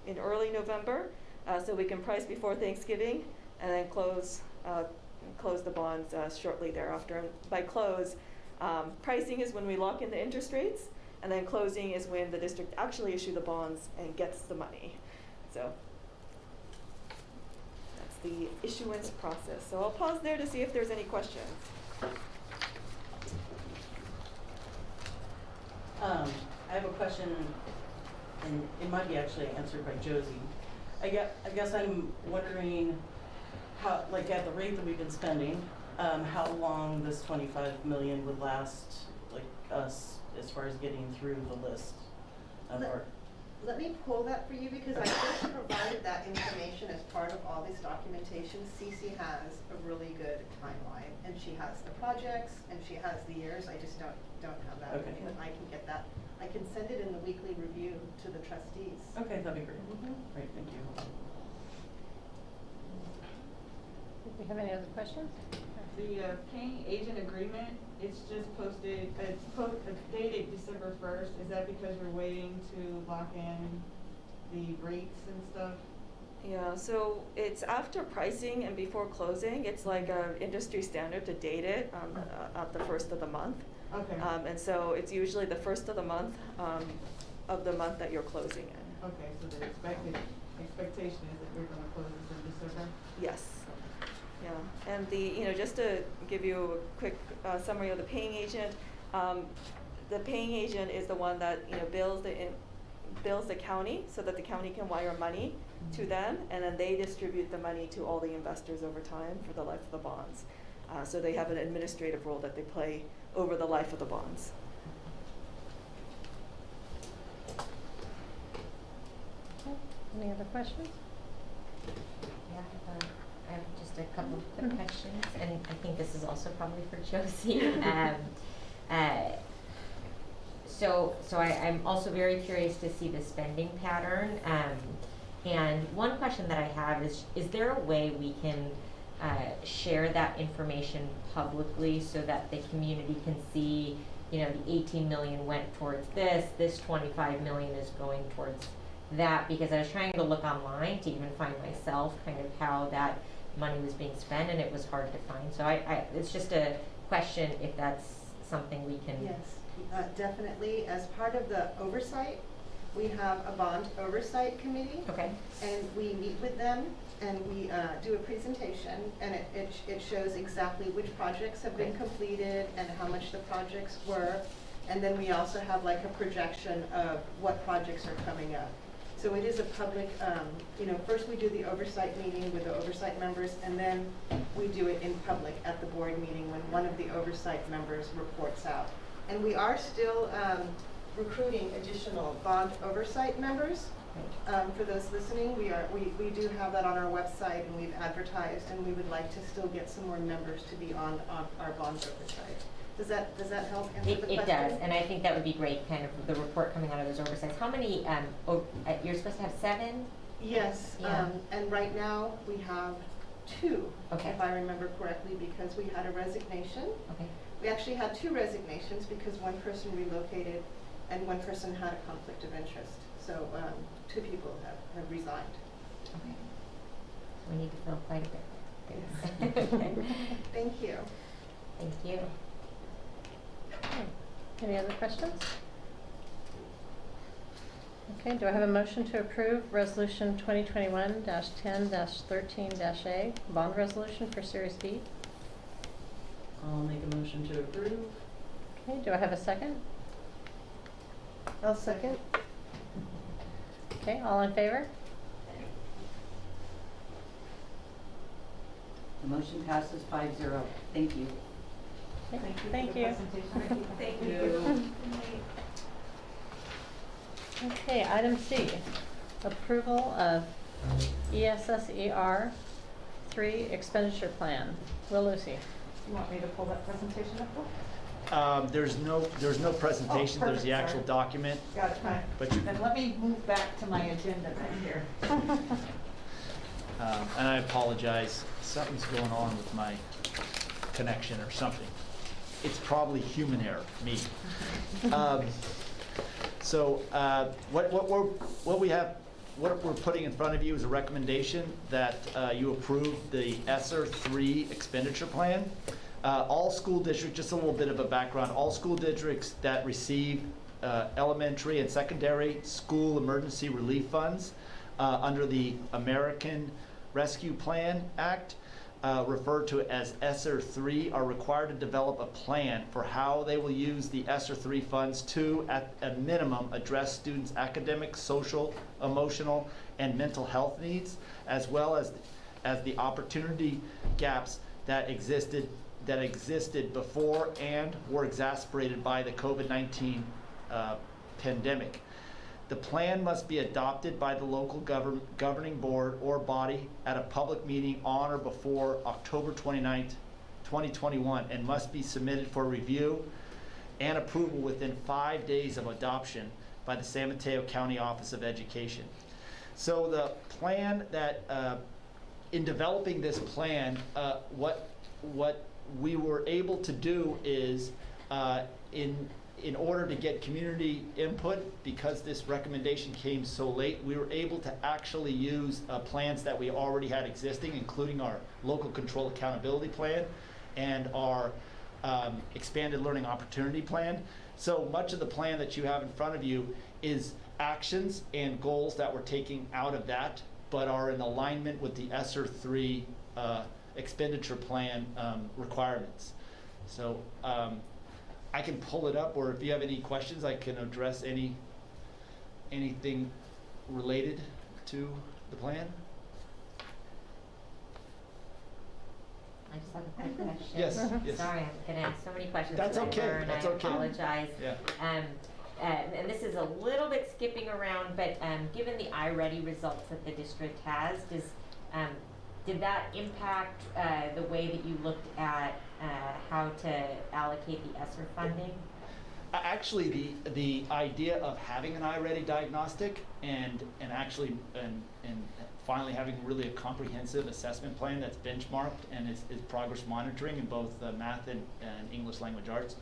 in early November, so we can price before Thanksgiving, and then close the bonds shortly thereafter. And by close, pricing is when we lock in the interest rates, and then closing is when the district actually issue the bonds and gets the money. So that's the issuance process. So I'll pause there to see if there's any questions. I have a question, and it might be actually answered by Josie. I guess I'm wondering how, like, at the rate that we've been spending, how long this 25 million would last, like, us, as far as getting through the list of our. Let me pull that for you, because I just provided that information as part of all this documentation. Cece has a really good timeline, and she has the projects, and she has the years. I just don't have that. Okay. But I can get that. I can send it in the weekly review to the trustees. Okay, that'd be great. Great, thank you. Do we have any other questions? The paying agent agreement, it's just posted, it's dated December 1st. Is that because we're waiting to lock in the rates and stuff? Yeah, so it's after pricing and before closing. It's like a industry standard to date it at the first of the month. Okay. And so it's usually the first of the month that you're closing in. Okay, so the expectation is that we're gonna close this in December? Yes. Yeah, and just to give you a quick summary of the paying agent, the paying agent is the one that, bills the county so that the county can wire money to them, and then they distribute the money to all the investors over time for the life of the bonds. So they have an administrative role that they play over the life of the bonds. Any other questions? Yeah, I have just a couple of quick questions, and I think this is also probably for Josie. I'm also very curious to see the spending pattern. And one question that I have is there a way we can share that information publicly so that the community can see, the 18 million went towards this 25 million is going towards that? Because I was trying to look online to even find myself kind of how that money was being spent, and it was hard to find. So it's just a question if that's something we can. Yes, definitely. As part of the oversight, we have a bond oversight committee. Okay. And we meet with them, and we do a presentation, and it shows exactly which projects have been completed and how much the projects were. And then we also have like a projection of what projects are coming up. So it is a public, first we do the oversight meeting with the oversight members, and then we do it in public at the board meeting when one of the oversight members reports out. And we are still recruiting additional bond oversight members. For those listening, we do have that on our website, and we've advertised, and we would like to still get some more members to be on our bond oversight. Does that help answer the question? It does, and I think that would be great, kind of the report coming out of those oversights. How many, you're supposed to have 7? Yes, Yeah. And right now we have 2, Okay. if I remember correctly, because we had a resignation. Okay. We actually had 2 resignations because one person relocated and one person had a conflict of interest. So 2 people have resigned. Okay. We need to fill quite a bit. Yes. Okay. Thank you. Thank you. Any other questions? Okay, do I have a motion to approve Resolution 2021-10-13-A, bond resolution for Series D? I'll make a motion to approve. Okay, do I have a second? I'll second. Okay, all in favor? The motion passes 5-0. Thank you. Okay, Thank you for the presentation. Thank you. Okay, item C, approval of ESSER 3 expenditure plan. Will Lucy? You want me to pull that presentation up? There's no presentation, there's the perfect, actual sorry. document. Got it, fine. But you- Then let me move back to my agenda right here. And I apologize, something's going on with my connection or something. It's probably human error, me. What we're putting in front of you is a recommendation that you approve the ESSER 3 expenditure plan. All school districts, just a little bit of a background, all school districts that receive elementary and secondary school emergency relief funds under the American Rescue Plan Act, referred to as ESSER 3, are required to develop a plan for how they will use the ESSER 3 funds to, at a minimum, address students' academic, social, emotional, and mental health needs, as well as the opportunity gaps that existed before and were exacerbated by the COVID-19 pandemic. The plan must be adopted by the local governing board or body at a public meeting on or before October 29th, 2021, and must be submitted for review and approval within 5 days of adoption by the San Mateo County Office of Education. So the plan that, in developing this plan, what we were able to do is, in order to get community input, because this recommendation came so late, we were able to actually use plans that we already had existing, including our local control accountability plan and our expanded learning opportunity plan. So much of the plan that you have in front of you is actions and goals that we're taking out of that, but are in alignment with the ESSER 3 expenditure plan requirements. So I can pull it up, or if you have any questions, I can address anything related to the plan. I just have a quick question. Yes, yes. Sorry, I'm gonna ask so many questions. That's tonight, okay, Vern, that's I okay. apologize. Yeah. And this is a little bit skipping around, but given the iReady results that the district has, did that impact the way that you looked at how to allocate the ESSER funding? Actually, the idea of having an iReady diagnostic and finally having really a comprehensive assessment plan that's benchmarked and is progress monitoring in both math and English language arts,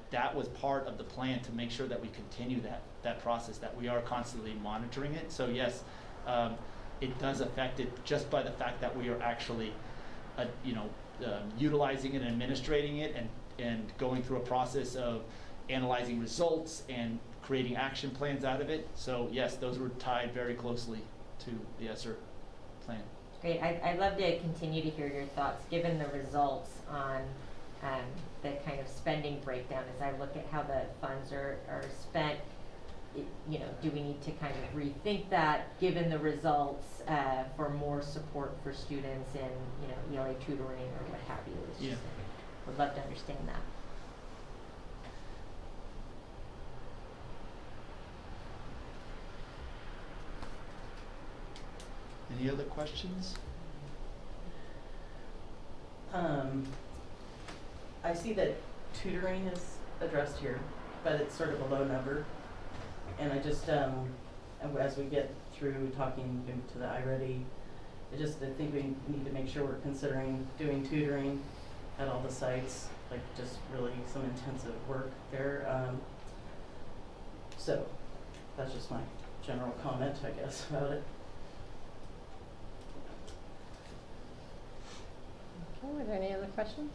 that was part of the plan to make sure that we continue that process, that we are constantly monitoring it. So yes, it does affect it just by the fact that we are actually utilizing it and administrating it and going through a process of analyzing results and creating action plans out of it. So yes, those were tied very closely to the ESSER plan. Great. I'd love to continue to hear your thoughts, given the results on the kind of spending breakdown. As I look at how the funds are spent, do we need to kind of rethink that, given the results, for more support for students in ELA tutoring or what have you? Yeah. Would love to understand that. Any other questions? I see that tutoring is addressed here, but it's sort of a low number. And I just, as we get through talking to the iReady, I think we need to make sure we're considering doing tutoring at all the sites, like just really some intensive work there. So that's just my general comment, I guess, about it. Okay, are there any other questions?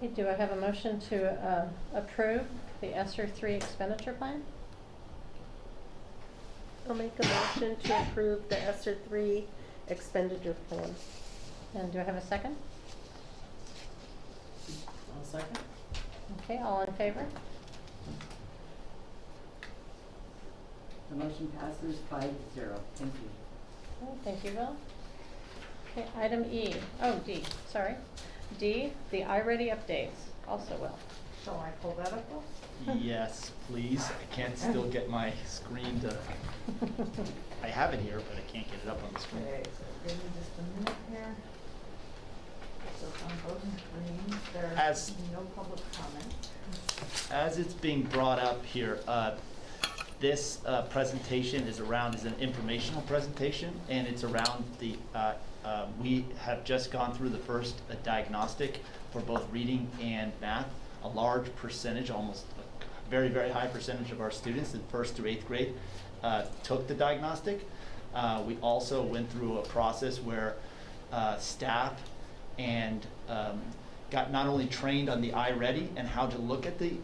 Okay, do I have a motion to approve the ESSER 3 expenditure plan? I'll make a motion to approve the ESSER 3 expenditure plan. And do I have a second? I'll second. Okay, all in favor? The motion passes 5-0. Thank you. Okay, thank you, Will. Okay, item D, sorry. D, the iReady updates, also Will. Shall I pull that up? Yes, please. I can't still get my screen to, I have it here, but I can't get it up on the screen. Okay, so give me just a minute here. So it's on both screens, there's no public comment. As it's being brought up here, this presentation is an informational presentation, and it's around the, we have just gone through the first diagnostic for both reading and math. A large percentage, almost a very, very high percentage of our students in 1st through 8th grade took the diagnostic. We also went through a process where staff and got not only trained on the iReady and how to look at the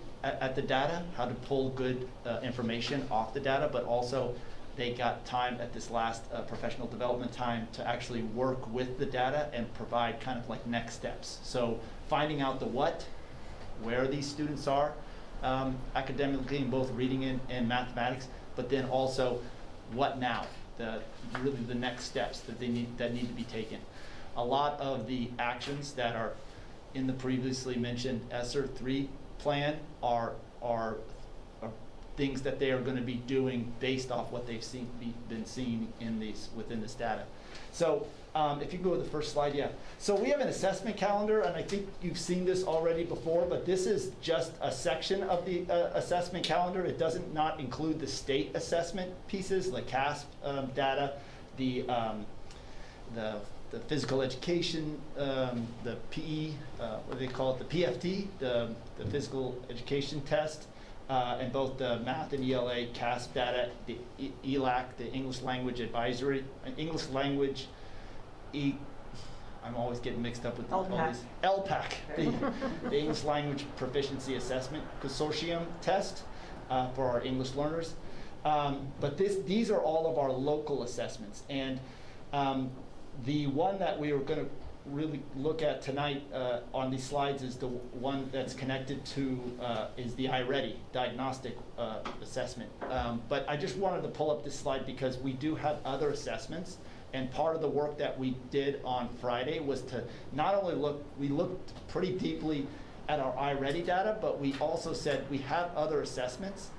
data, how to pull good information off the data, but also they got time at this last professional development time to actually work with the data and provide kind of like next steps. So finding out the what, where these students are academically in both reading and mathematics, but then also what now, really the next steps that need to be taken. A lot of the actions that are in the previously mentioned ESSER 3 plan are things that they are going to be doing based off what they've been seeing within this data. So if you go to the first slide, yeah. So we have an assessment calendar, and I think you've seen this already before, but this is just a section of the assessment calendar. It doesn't not include the state assessment pieces, like CASP data, the physical education, the PE, what do they call it, the PFT, the physical education test, and both the math and ELA CASP data, the ELAC, the English language advisory, I'm always getting mixed up with all these. LPAC, the English Language Proficiency Assessment Consortium test for our English learners. But these are all of our local assessments. And The one that we were going to really look at tonight on these slides is the one that's connected to is the iReady diagnostic assessment. But I just wanted to pull up this slide because we do have other assessments, and part of the work that we did on Friday was to not only we looked pretty deeply at our iReady data, but we also said we have other assessments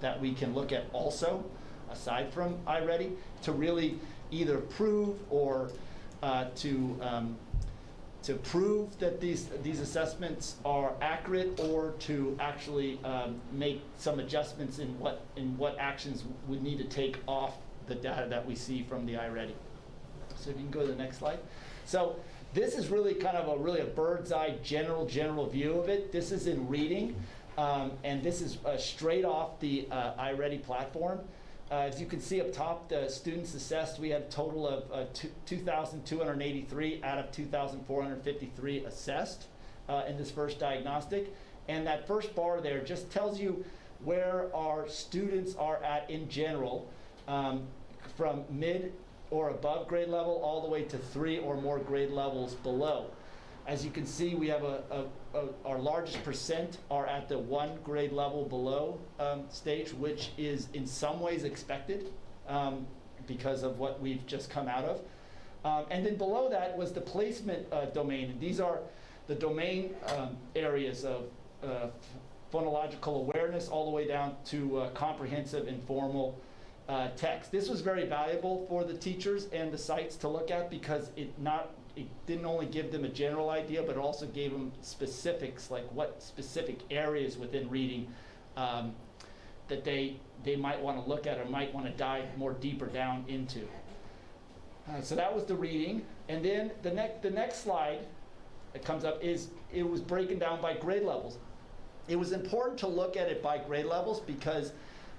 that we can look at also, aside from iReady, to really either prove or to prove that these assessments are accurate, or to actually make some adjustments in what actions we need to take off the data that we see from the iReady. So if you can go to the next slide. So this is really kind of a bird's eye general view of it. This is in reading, and this is straight off the iReady platform. As you can see up top, the students assessed, we had a total of 2,283 out of 2,453 assessed in this first diagnostic. And that first bar there just tells you where our students are at in general, from mid or above grade level all the way to 3 or more grade levels below. As you can see, we have our largest percent are at the 1 grade level below stage, which is in some ways expected because of what we've just come out of. And then below that was the placement domain. These are the domain areas of phonological awareness all the way down to comprehensive and formal text. This was very valuable for the teachers and the sites to look at because it didn't only give them a general idea, but it also gave them specifics, like what specific areas within reading that they might want to look at or might want to dive more deeper down into. So that was the reading. And then the next slide that comes up is it was breaking down by grade levels. It was important to look at it by grade levels because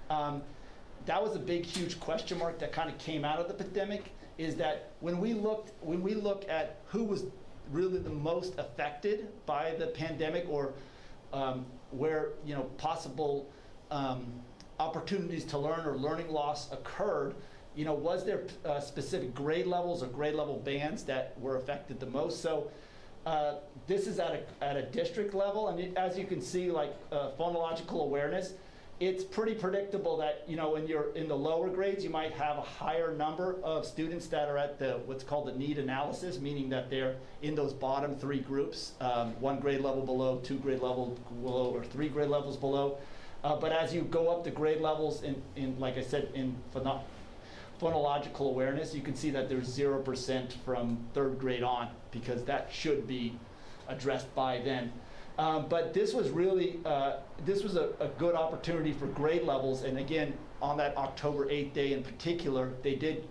that was a big, huge question mark that kind of came out of the pandemic. Is that when we look at who was really the most affected by the pandemic, or where possible opportunities to learn or learning loss occurred, was there specific grade levels or grade level bands that were affected the most? So this is at a district level, and as you can see, like phonological awareness. It's pretty predictable that when you're in the lower grades, you might have a higher number of students that are at what's called the need analysis, meaning that they're in those bottom 3 groups, 1 grade level below, 2 grade level below, or 3 grade levels below. But as you go up the grade levels in like I said, in phonological awareness, you can see that there's 0% from 3rd grade on, because that should be addressed by then. But this was really, this was a good opportunity for grade levels. And again, on that October 8th day in particular, they did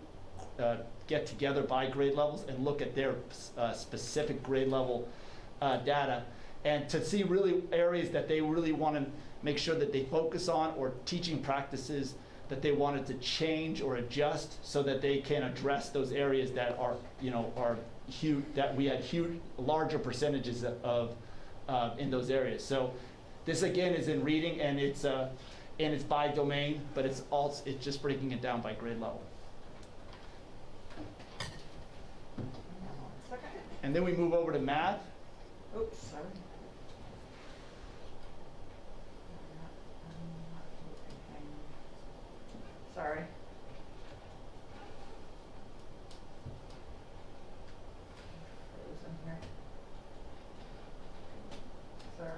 get together by grade levels and look at their specific grade level data. And to see really areas that they really want to make sure that they focus on, or teaching practices that they wanted to change or adjust so that they can address those areas that are, are huge, that we had larger percentages of in those areas. So this again is in reading, and it's by domain, but it's just breaking it down by grade level. And then we move over to math. Oops, sorry. Sorry. Frozen here. Sorry.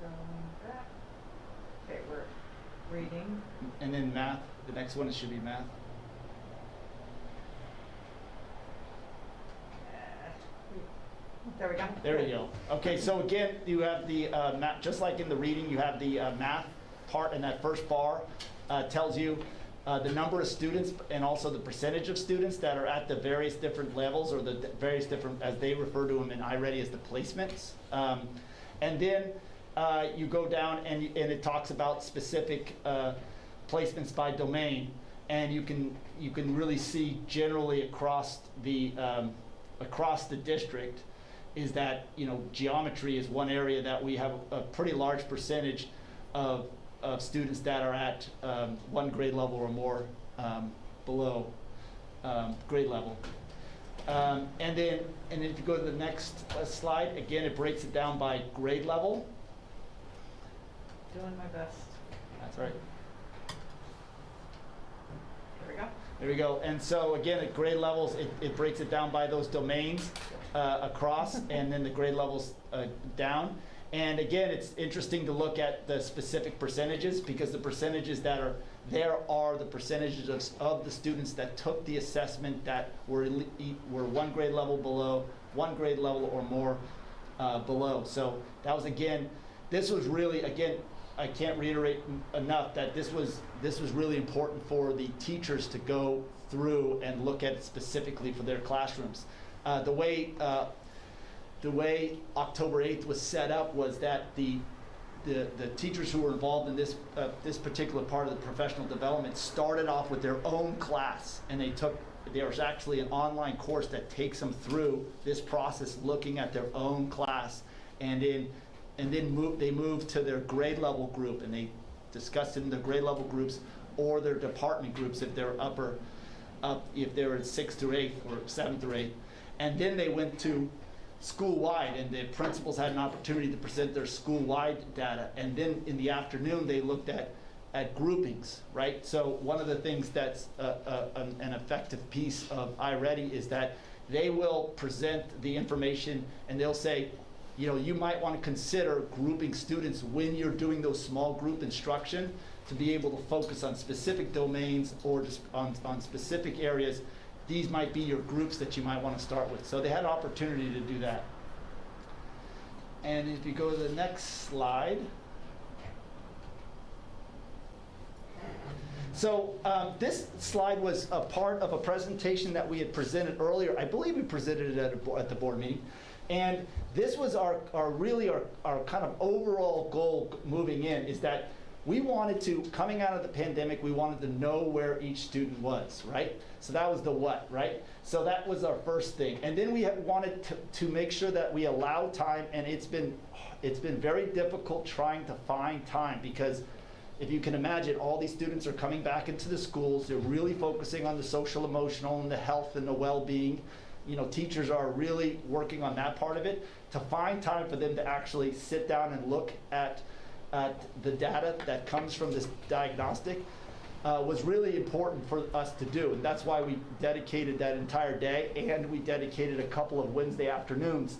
Going back. Okay, we're reading. And then math. The next one should be math. There we go. There you go. Okay, so again, you have the math, just like in the reading, you have the math part, and that first bar tells you the number of students and also the percentage of students that are at the various different levels, or the various different, as they refer to them in iReady, as the placements. And then you go down and it talks about specific placements by domain, and you can really see generally across the district is that geometry is one area that we have a pretty large percentage of students that are at 1 grade level or more below. grade level. And then if you go to the next slide, again, it breaks it down by grade level. Doing my best. That's right. There we go. There we go. And so again, at grade levels, it breaks it down by those domains across, and then the grade levels down. And again, it's interesting to look at the specific percentages, because the percentages that are there are the percentages of the students that took the assessment that were one grade level below, one grade level or more below. So that was, again, this was really, again, I can't reiterate enough that this was really important for the teachers to go through and look at it specifically for their classrooms. The way October 8th was set up was that the teachers who were involved in this particular part of the professional development started off with their own class, and there's actually an online course that takes them through this process, looking at their own class, and then they moved to their grade level group, and they discussed it in their grade level groups or their department groups if they're if they were in 6th through 8th or 7th through 8th, and then they went to school-wide, and the principals had an opportunity to present their school-wide data, and then in the afternoon they looked at groupings, right? So one of the things that's an effective piece of iReady is that they will present the information, and they'll say, you know, you might want to consider grouping students when you're doing those small group instruction to be able to focus on specific domains or just on specific areas. These might be your groups that you might want to start with. So they had an opportunity to do that. And if you go to the next slide. So this slide was a part of a presentation that we had presented earlier. I believe we presented it at the board meeting. And this was our kind of overall goal moving in, is that we wanted to, coming out of the pandemic, we wanted to know where each student was, right? So that was the what, right? So that was our first thing. And then we wanted to make sure that we allowed time, and it's been very difficult trying to find time, because if you can imagine, all these students are coming back into the schools, they're really focusing on the social, emotional, and the health and the well-being. You know, teachers are really working on that part of it. To find time for them to actually sit down and look at the data that comes from this diagnostic was really important for us to do. And that's why we dedicated that entire day, and we dedicated a couple of Wednesday afternoons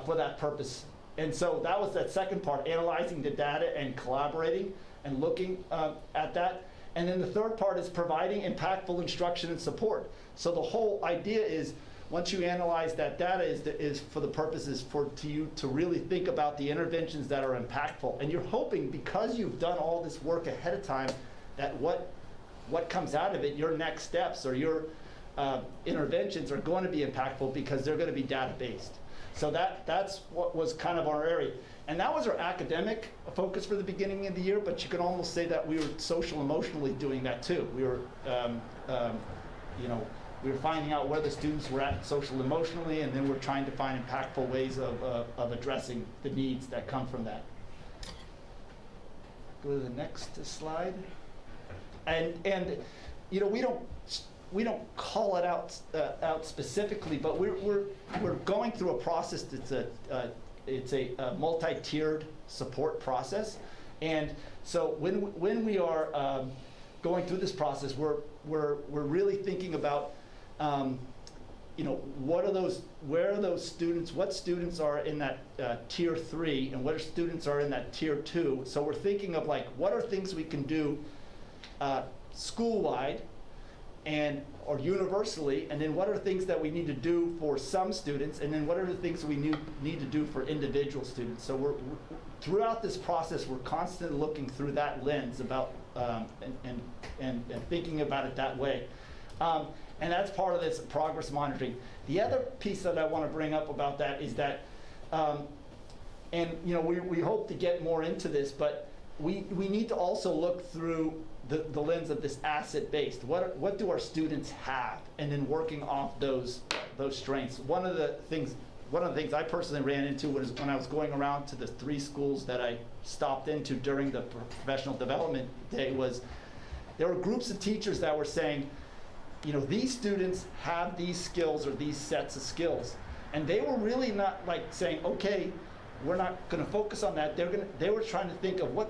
for that purpose. And so that was that second part, analyzing the data and collaborating and looking at that. And then the third part is providing impactful instruction and support. So the whole idea is, once you analyze that data, is for the purposes you to really think about the interventions that are impactful. And you're hoping, because you've done all this work ahead of time, that what comes out of it, your next steps or your interventions are going to be impactful, because they're going to be data-based. So that's what was kind of our area. And that was our academic focus for the beginning of the year, but you could almost say that we were social emotionally doing that too. We were, we were finding out where the students were at social emotionally, and then we're trying to find impactful ways of addressing the needs that come from that. Go to the next slide. And you know, we don't call it out specifically, but we're going through a process that's it's a multi-tiered support process. And so when we are going through this process, we're really thinking about you know, where are those students, what students are in that tier 3, and what students are in that tier 2. So we're thinking of, like, what are things we can do school-wide or universally, and then what are things that we need to do for some students, and then what are the things we need to do for individual students. So throughout this process, we're constantly looking through that lens about and thinking about it that way. And that's part of this progress monitoring. The other piece that I want to bring up about that is that, and you know, we hope to get more into this, but we need to also look through the lens of this asset-based. What do our students have? And then working off those strengths. One of the things I personally ran into was when I was going around to the 3 schools that I stopped into during the professional development day, was there were groups of teachers that were saying, you know, these students have these skills or these sets of skills. And they were really not like saying, okay, we're not gonna focus on that. They were trying to think of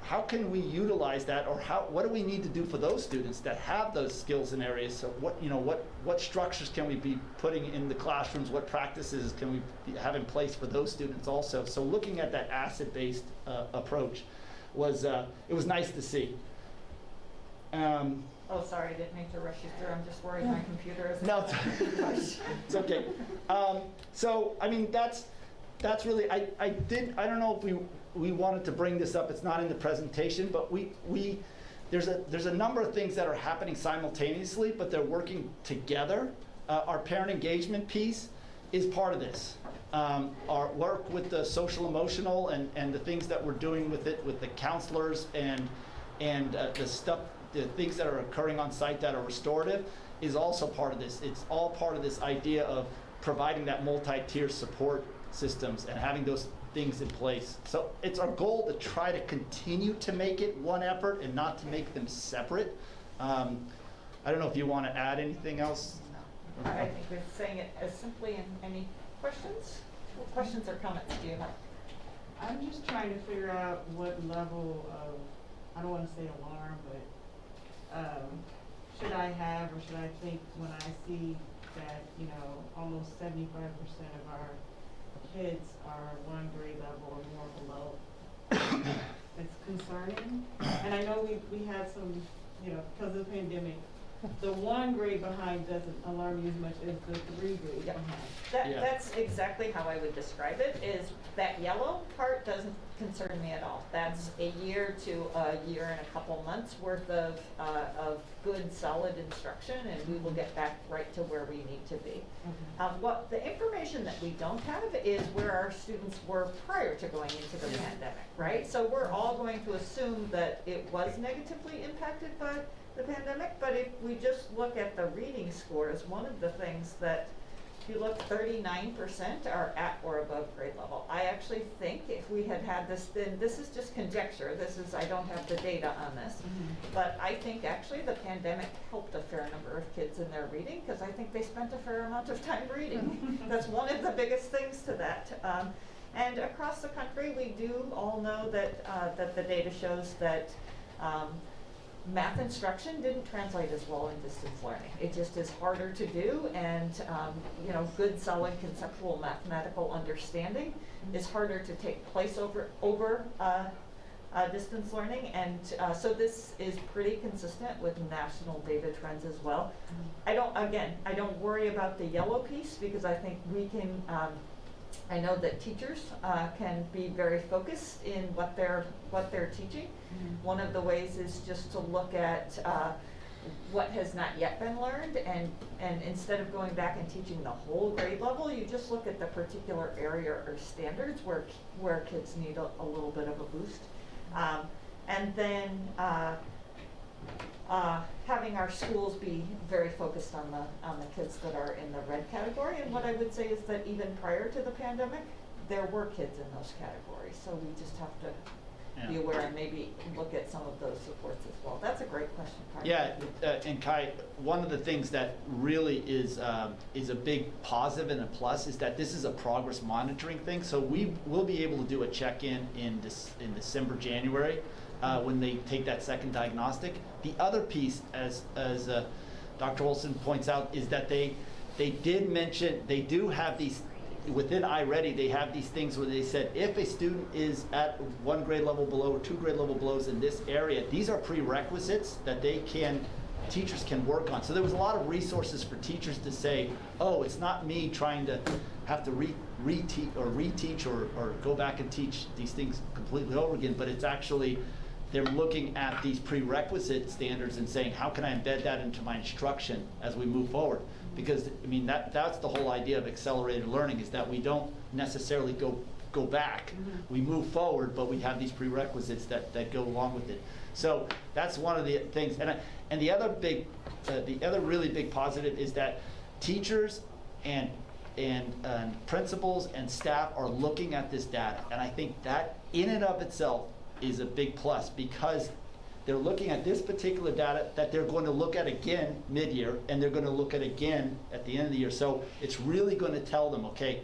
how can we utilize that, or what do we need to do for those students that have those skills and areas? So what structures can we be putting in the classrooms? What practices can we have in place for those students also? So looking at that asset-based approach was, it was nice to see. Oh, sorry, I didn't mean to rush you through. I'm just worried my computer is. No, it's okay. So, I mean, that's really, I don't know if we wanted to bring this up. It's not in the presentation, but there's a number of things that are happening simultaneously, but they're working together. Our parent engagement piece is part of this. Our work with the social emotional and the things that we're doing with it, with the counselors and the things that are occurring on site that are restorative is also part of this. It's all part of this idea of providing that multi-tier support systems and having those things in place. So it's our goal to try to continue to make it one effort and not to make them separate. I don't know if you want to add anything else. I think we're saying it as simply. Any questions? What questions or comments do you have? I'm just trying to figure out what level of, I don't want to say alarm, but should I have, or should I think when I see that, you know, almost 75% of our kids are one grade level or more below. It's concerning. And I know we had some, you know, because of the pandemic, the one grade behind doesn't alarm you as much as the 3 grade behind. That's exactly how I would describe it, is that yellow part doesn't concern me at all. That's a year to a year and a couple months worth of good, solid instruction, and we will get back right to where we need to be. What the information that we don't have is where our students were prior to going into the pandemic, right? So we're all going to assume that it was negatively impacted by the pandemic, but if we just look at the reading scores, one of the things that, if you look, 39% are at or above grade level. I actually think if we had this, then this is just conjecture, I don't have the data on this, but I think actually the pandemic helped a fair number of kids in their reading, because I think they spent a fair amount of time reading. That's one of the biggest things to that. And across the country, we do all know that, that the data shows that math instruction didn't translate as well in distance learning. It just is harder to do, and you know, good, solid conceptual mathematical understanding is harder to take place over distance learning, and so this is pretty consistent with national data trends as well. I don't worry about the yellow piece, because I think we can. I know that teachers can be very focused in what they're teaching. One of the ways is just to look at what has not yet been learned, and instead of going back and teaching the whole grade level, you just look at the particular area or standards where kids need a little bit of a boost. And then having our schools be very focused on the kids that are in the red category. And what I would say is that even prior to the pandemic, there were kids in those categories. So we just have to be aware and maybe look at some of those supports as well. That's a great question, Kai. Yeah, and Kai, one of the things that really is a big positive and a plus is that this is a progress monitoring thing. So we will be able to do a check-in in December, January, when they take that second diagnostic. The other piece, as Dr. Olson points out, is that they did mention, they do have these, within iReady, they have these things where they said, if a student is at 1 grade level below or 2 grade level belows in this area, these are prerequisites that teachers can work on. So there was a lot of resources for teachers to say, oh, it's not me trying to have to reteach or go back and teach these things completely over again, but it's actually, they're looking at these prerequisite standards and saying, how can I embed that into my instruction as we move forward? Because, I mean, that's the whole idea of accelerated learning, is that we don't necessarily go back. We move forward, but we have these prerequisites that go along with it. So that's one of the things. And the other really big positive is that teachers and principals and staff are looking at this data. And I think that in and of itself is a big plus, because they're looking at this particular data that they're going to look at again mid-year, and they're going to look at again at the end of the year. So it's really going to tell them, okay,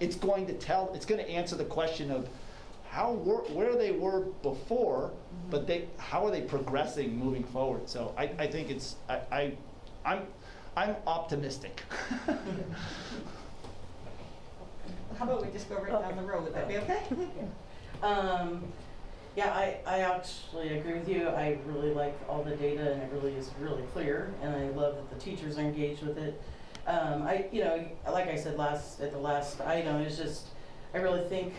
it's going to answer the question of where they were before, but how are they progressing moving forward? So I think I'm optimistic. How about we just go right down the road, would that be okay? Yeah, I actually agree with you. I really like all the data, and it really is really clear, and I love that the teachers are engaged with it. Like I said at the last item, it's just, I really think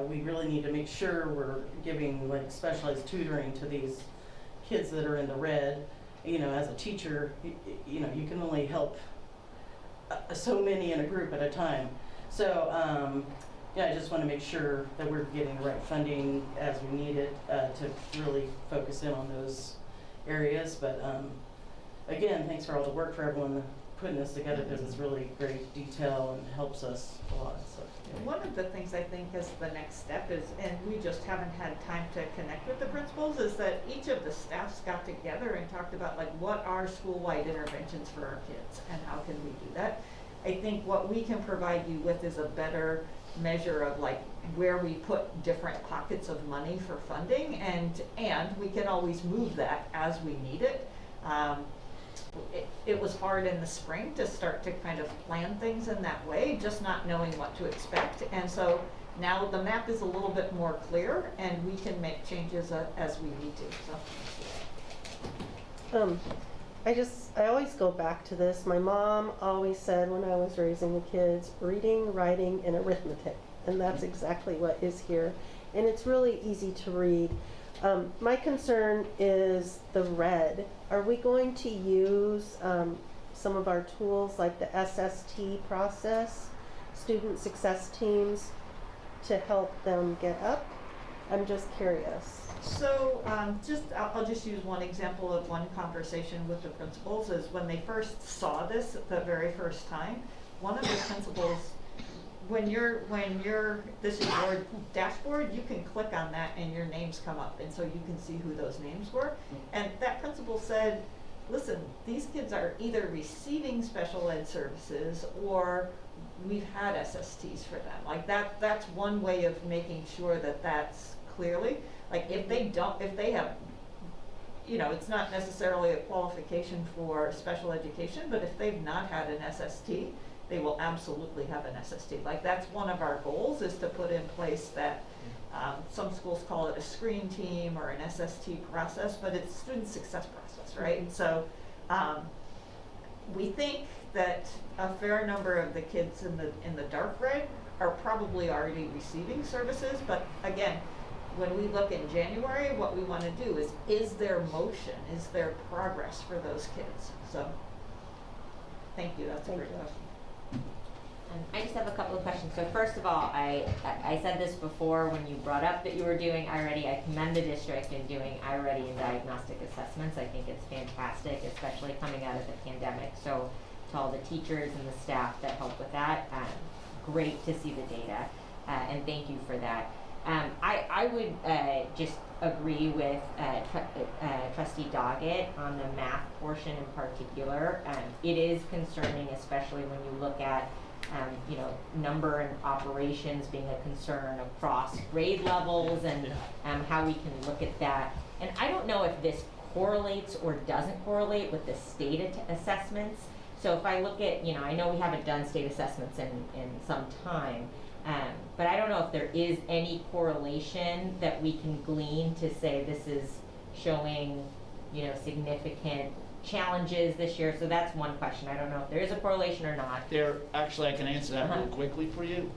we really need to make sure we're giving like specialized tutoring to these kids that are in the red. As a teacher, you can only help so many in a group at a time. So, I just want to make sure that we're getting the right funding as we need it to really focus in on those areas. But again, thanks for all the work for everyone putting this together, because it's really great detail and helps us a lot. So, yeah. One of the things I think is the next step is, and we just haven't had time to connect with the principals, is that each of the staffs got together and talked about like what are school-wide interventions for our kids and how can we do that. I think what we can provide you with is a better measure of like where we put different pockets of money for funding, and we can always move that as we need it. It was hard in the spring to start to kind of plan things in that way, just not knowing what to expect. And so now the map is a little bit more clear, and we can make changes as we need to. So. I always go back to this. My mom always said when I was raising the kids, reading, writing, and arithmetic. And that's exactly what is here. And it's really easy to read. My concern is the red. Are we going to use some of our tools like the SST process, student success teams, to help them get up? I'm just curious. So I'll just use one example of one conversation with the principals is when they first saw this the very first time, one of the principals, when this is your dashboard, you can click on that and your names come up, and so you can see who those names were. And that principal said, listen, these kids are either receiving special ed services or we've had SSTs for them. Like that's one way of making sure that that's clearly, like if they have, it's not necessarily a qualification for special education, but if they've not had an SST, they will absolutely have an SST. Like that's one of our goals, is to put in place that, some schools call it a screen team or an SST process, but it's student success process, right? And so we think that a fair number of the kids in the dark red are probably already receiving services, but again, when we look in January, what we want to do is there motion, is there progress for those kids? So, thank you, that's a great question. I just have a couple of questions. So first of all, I said this before when you brought up that you were doing iReady. I commend the district in doing iReady and diagnostic assessments. I think it's fantastic, especially coming out of the pandemic. So to all the teachers and the staff that help with that, great to see the data, and thank you for that. I would just agree with Trustee Doggett on the math portion in particular. It is concerning, especially when you look at number and operations being a concern across grade levels, and how we can look at that. And I don't know if this correlates or doesn't correlate with the state assessments. So if I look at, I know we haven't done state assessments in some time, but I don't know if there is any correlation that we can glean to say this is showing, significant challenges this year. So that's one question. I don't know if there is a correlation or not. Actually, I can answer that real quickly for you.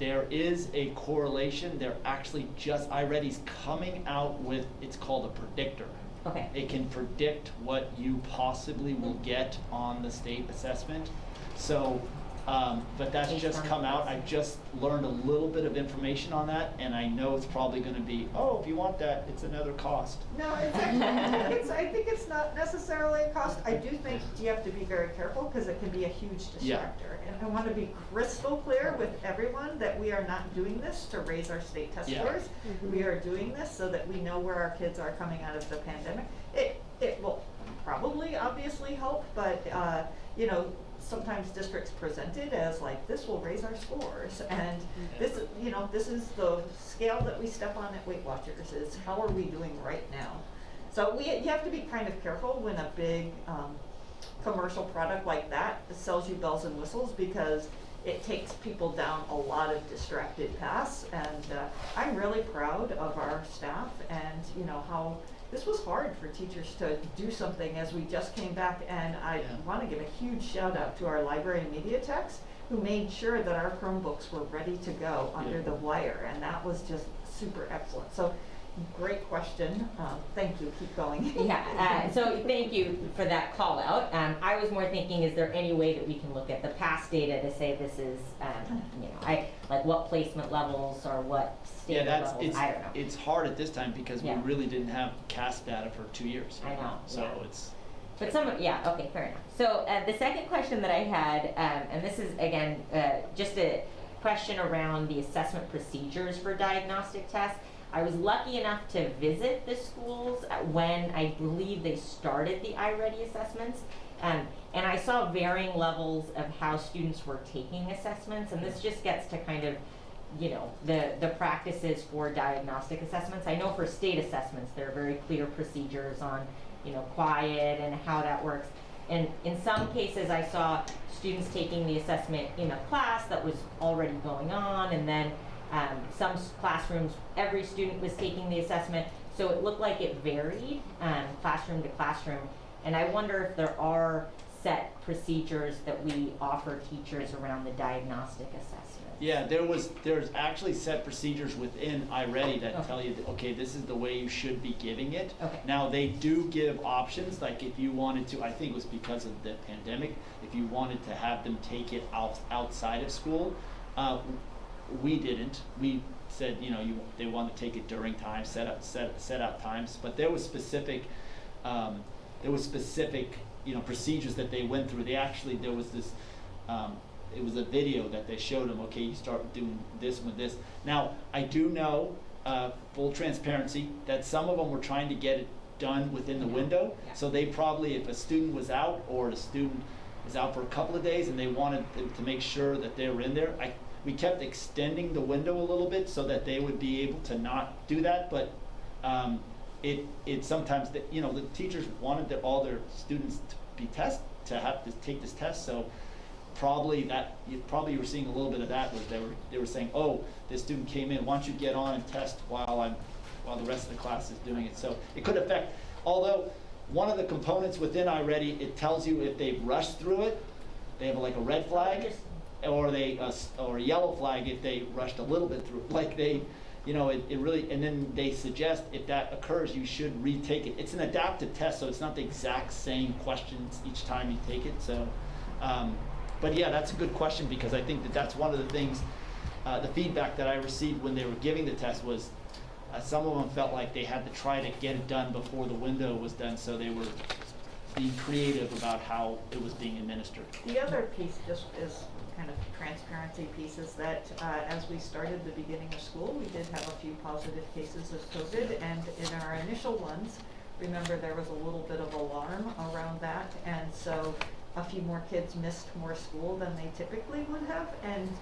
There is a correlation. They're actually iReady's coming out with, it's called a predictor. Okay. It can predict what you possibly will get on the state assessment. So, but that's just come out. I just learned a little bit of information on that, and I know it's probably going to be, if you want that, it's another cost. No, it's actually, I think it's not necessarily a cost. I do think you have to be very careful because it can be a huge Yeah. distractor. And I want to be crystal clear with everyone that we are not doing this to raise our state test Yeah. scores. We are doing this so that we know where our kids are coming out of the pandemic. It will probably obviously help, but you know, sometimes districts present it as like, this will raise our scores. And this, you know, this is the scale that we step on at Weight Watchers, is how are we doing right now? So you have to be kind of careful when a big commercial product like that sells you bells and whistles, because it takes people down a lot of distracted paths. And I'm really proud of our staff, and you know how this was hard for teachers to do something as we just came back. And I want to give a huge shout out to our library and media techs who made sure that our Chromebooks were ready to go under the wire, and that was just super excellent. So great question. Thank you. Keep going. Yeah, so thank you for that call out. I was more thinking, is there any way that we can look at the past data to say this is, you know, like what placement levels or what standard levels? I don't know. It's hard at this time because we Yeah. really didn't have CAST data for 2 years. I know, So yeah. it's. But some, yeah, okay, fair enough. So the second question that I had, and this is again just a question around the assessment procedures for diagnostic tests. I was lucky enough to visit the schools when I believe they started the iReady assessments, and I saw varying levels of how students were taking assessments, and this just gets to kind of, you know, the practices for diagnostic assessments. I know for state assessments there are very clear procedures on, you know, quiet and how that works. And in some cases I saw students taking the assessment in a class that was already going on, and then some classrooms, every student was taking the assessment, so it looked like it varied classroom to classroom. And I wonder if there are set procedures that we offer teachers around the diagnostic assessment. Yeah, there's actually set procedures within iReady that tell you that, okay, this is the way you should be giving it. Okay. Now they do give options, like if you wanted to, I think it was because of the pandemic, if you wanted to have them take it outside of school, we didn't. We said, you know, they want to take it during time, set out times, but there was specific, you know, procedures that they went through. There was this, it was a video that they showed them, okay, you start doing this with this. Now, I do know, full transparency, that some of them were trying to get it done within the window. Yeah. So they probably, if a student was out or the student is out for a couple of days and they wanted to make sure that they were in there, we kept extending the window a little bit so that they would be able to not do that, but it sometimes, you know, the teachers wanted all their students to be to have to take this test, so probably you were seeing a little bit of that, was they were saying, oh, this student came in, why don't you get on and test while the rest of the class is doing it. So it could affect, although one of the components within iReady, it tells you if they've rushed through it, they have like a red flag, or or a yellow flag if they rushed a little bit through. Like they, you know, it really, and then they suggest if that occurs, you should retake it. It's an adaptive test, so it's not the exact same questions each time you take it. So, but yeah, that's a good question, because I think that's one of the things, the feedback that I received when they were giving the test was some of them felt like they had to try to get it done before the window was done, so they were being creative about how it was being administered. The other piece just is kind of transparency piece is that as we started the beginning of school, we did have a few positive cases of COVID, and in our initial ones, remember there was a little bit of alarm around that, and so a few more kids missed more school than they typically would have, and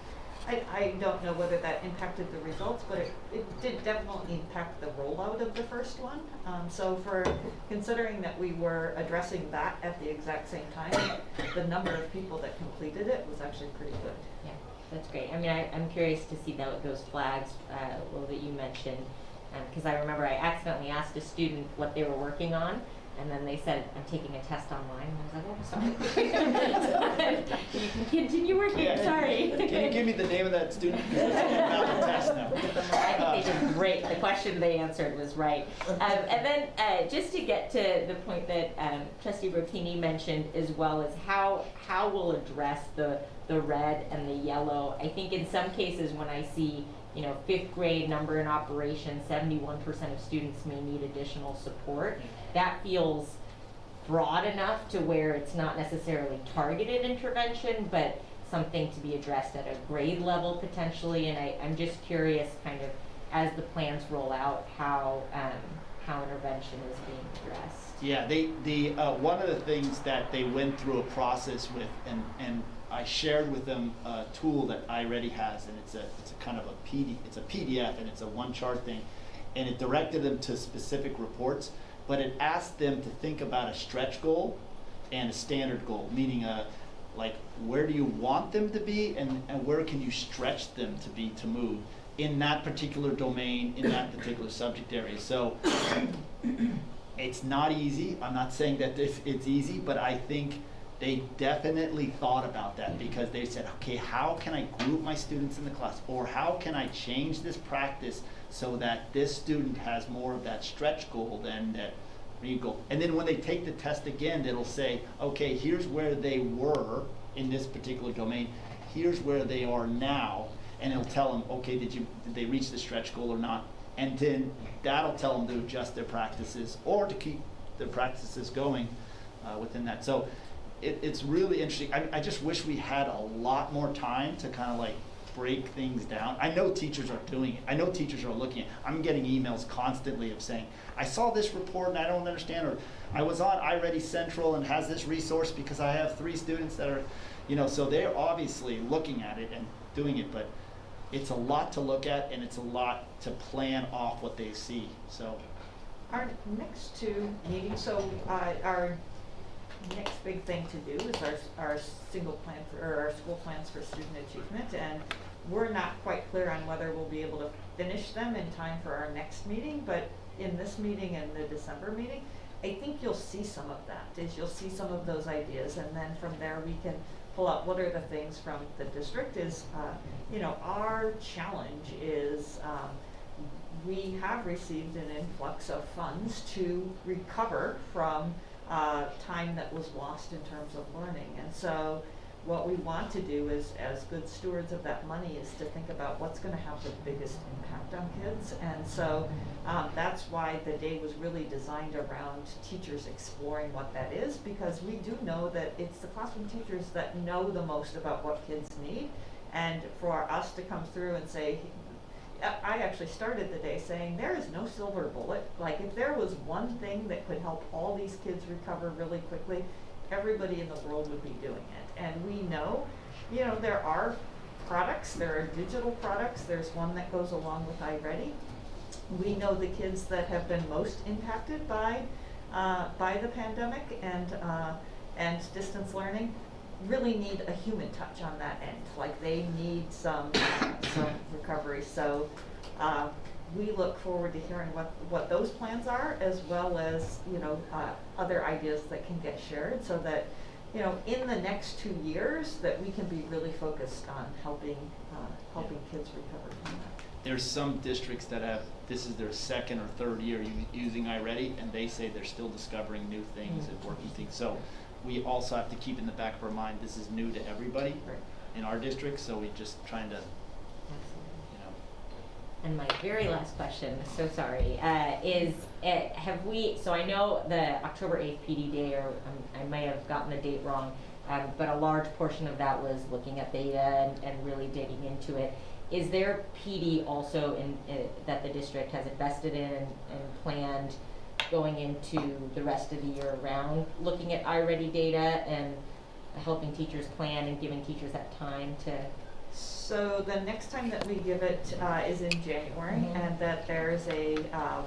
I don't know whether that impacted the results, but it did definitely impact the rollout of the first one. So for considering that we were addressing that at the exact same time, the number of people that completed it was actually pretty good. Yeah, that's great. I mean, I'm curious to see those flags, Will, that you mentioned, because I remember I accidentally asked a student what they were working on, and then they said, I'm taking a test online. And I was like, oh, sorry. You can continue working, sorry. Can you give me the name of that student? Because it's all about the test now. I think they did great. The question they answered was right. And then just to get to the point that Trustee Brocchini mentioned, as well as how we'll address the red and the yellow. I think in some cases when I see you know, 5th grade number in operation, 71% of students may need additional support. That feels broad enough to where it's not necessarily targeted intervention, but something to be addressed at a grade level potentially. And I'm just curious, kind of, as the plans roll out, how intervention is being addressed. Yeah, the one of the things that they went through a process with, and I shared with them a tool that iReady has, and it's a kind of it's a PDF, and it's a one chart thing, and it directed them to specific reports, but it asked them to think about a stretch goal and a standard goal, meaning like where do you want them to be, and where can you stretch them to be to move in that particular domain, in that particular subject area. So it's not easy. I'm not saying that it's easy, but I think they definitely thought about that, because they said, okay, how can I group my students in the class, or how can I change this practice so that this student has more of that stretch goal than that read goal. And then when they take the test again, it'll say, okay, here's where they were in this particular domain, here's where they are now, and it'll tell them, okay, did they reach the stretch goal or not? And then that'll tell them to adjust their practices or to keep their practices going within that. So it's really interesting. I just wish we had a lot more time to kind of like break things down. I know teachers are doing it. I know teachers are looking at it. I'm getting emails constantly of saying, I saw this report and I don't understand, or I was on iReady Central and has this resource because I have 3 students that are, you know, so they're obviously looking at it and doing it, but it's a lot to look at, and it's a lot to plan off what they see. So our next 2 meetings, so our next big thing to do is our single plan or our school plans for student achievement, and we're not quite clear on whether we'll be able to finish them in time for our next meeting, but in this meeting and the December meeting, I think you'll see some of that, is you'll see some of those ideas, and then from there we can pull out what are the things from the district. Is you know, our challenge is we have received an influx of funds to recover from time that was lost in terms of learning, and so what we want to do is, as good stewards of that money, is to think about what's going to have the biggest impact on kids. And so that's why the day was really designed around teachers exploring what that is, because we do know that it's the classroom teachers that know the most about what kids need. And for us to come through and say, I actually started the day saying there is no silver bullet. Like, if there was one thing that could help all these kids recover really quickly, everybody in the world would be doing it. And we know, you know, there are products, there are digital products. There's one that goes along with iReady. We know the kids that have been most impacted by the pandemic and distance learning really need a human touch on that end. Like, they need some recovery. So we look forward to hearing what those plans are, as well as, you know, other ideas that can get shared, so that, you know, in the next 2 years, that we can be really focused on helping kids recover from that. there's some districts that have, this is their 2nd or 3rd year using iReady, and they say they're still discovering new things and working things. So we also have to keep in the back of our mind, this is new to everybody in our district, so we're just trying to, you know. And my very last question, so sorry, is have we, so I know the October 8th PD day, or I may have gotten the date wrong, but a large portion of that was looking at data and really digging into it. Is there PD also that the district has invested in and planned going into the rest of the year around, looking at iReady data and helping teachers plan and giving teachers that time to? So the next time that we give it is in January, and that there's a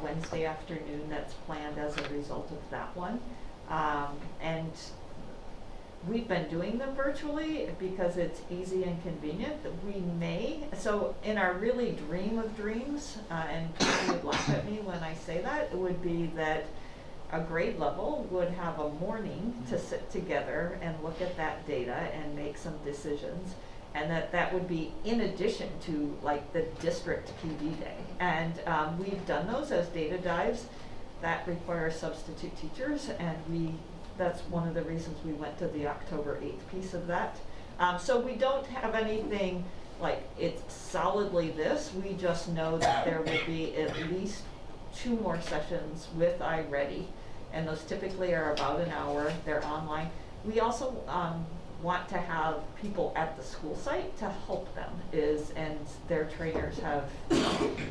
Wednesday afternoon that's planned as a result of that one. And we've been doing them virtually because it's easy and convenient. We may, so in our really dream of dreams, and people would laugh at me when I say that, it would be that a grade level would have a morning to sit together and look at that data and make some decisions. And that would be in addition to like the district PD day. And we've done those as data dives that require substitute teachers, and that's one of the reasons we went to the October 8th piece of that. So we don't have anything like it's solidly this. We just know that there will be at least 2 more sessions with iReady, and those typically are about an hour. They're online. We also want to have people at the school site to help them, and their trainers have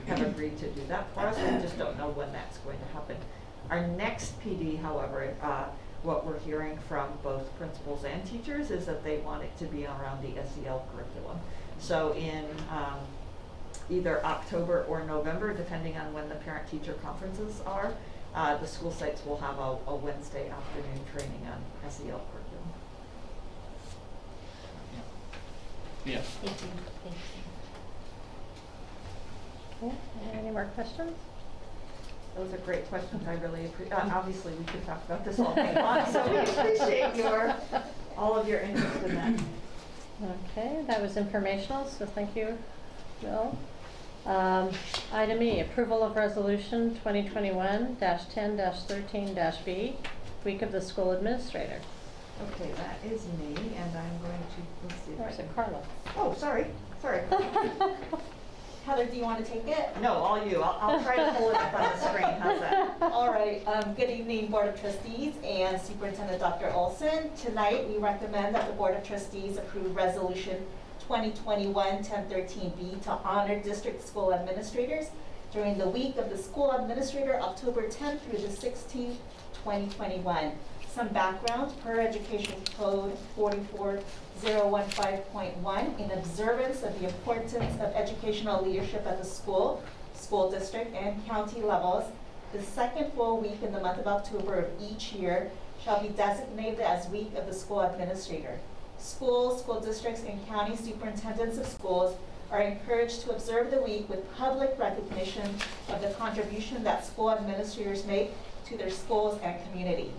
agreed to do that for us. We just don't know when that's going to happen. Our next PD, however, what we're hearing from both principals and teachers is that they want it to be around the SEL curriculum. So in either October or November, depending on when the parent-teacher conferences are, the school sites will have a Wednesday afternoon training on SEL curriculum. Yeah. Thank you. Okay, any more questions? Those are great questions. I really appreciate. Obviously, we could talk about this all day long, so we appreciate all of your interest in that. Okay, that was informational, so thank you, Bill. Item E, approval of resolution 2021-10-13-B, week of the school administrator. Okay, that is me, and I'm going to, let's see. Or is it Carla? Oh, sorry. Heather, do you want to take it? No, all you. I'll try to pull it up on the screen. How's that? All right. Good evening, Board of Trustees and Superintendent Dr. Olson. Tonight, we recommend that the Board of Trustees approve Resolution 2021-1013B to honor district school administrators during the week of the school administrator, October 10th through the 16th, 2021. Some background per Education Code 44015.1 in observance of the importance of educational leadership at the school district, and county levels. The second full week in the month of October of each year shall be designated as Week of the School Administrator. Schools, school districts, and county superintendents of schools are encouraged to observe the week with public recognition of the contribution that school administrators make to their schools and community.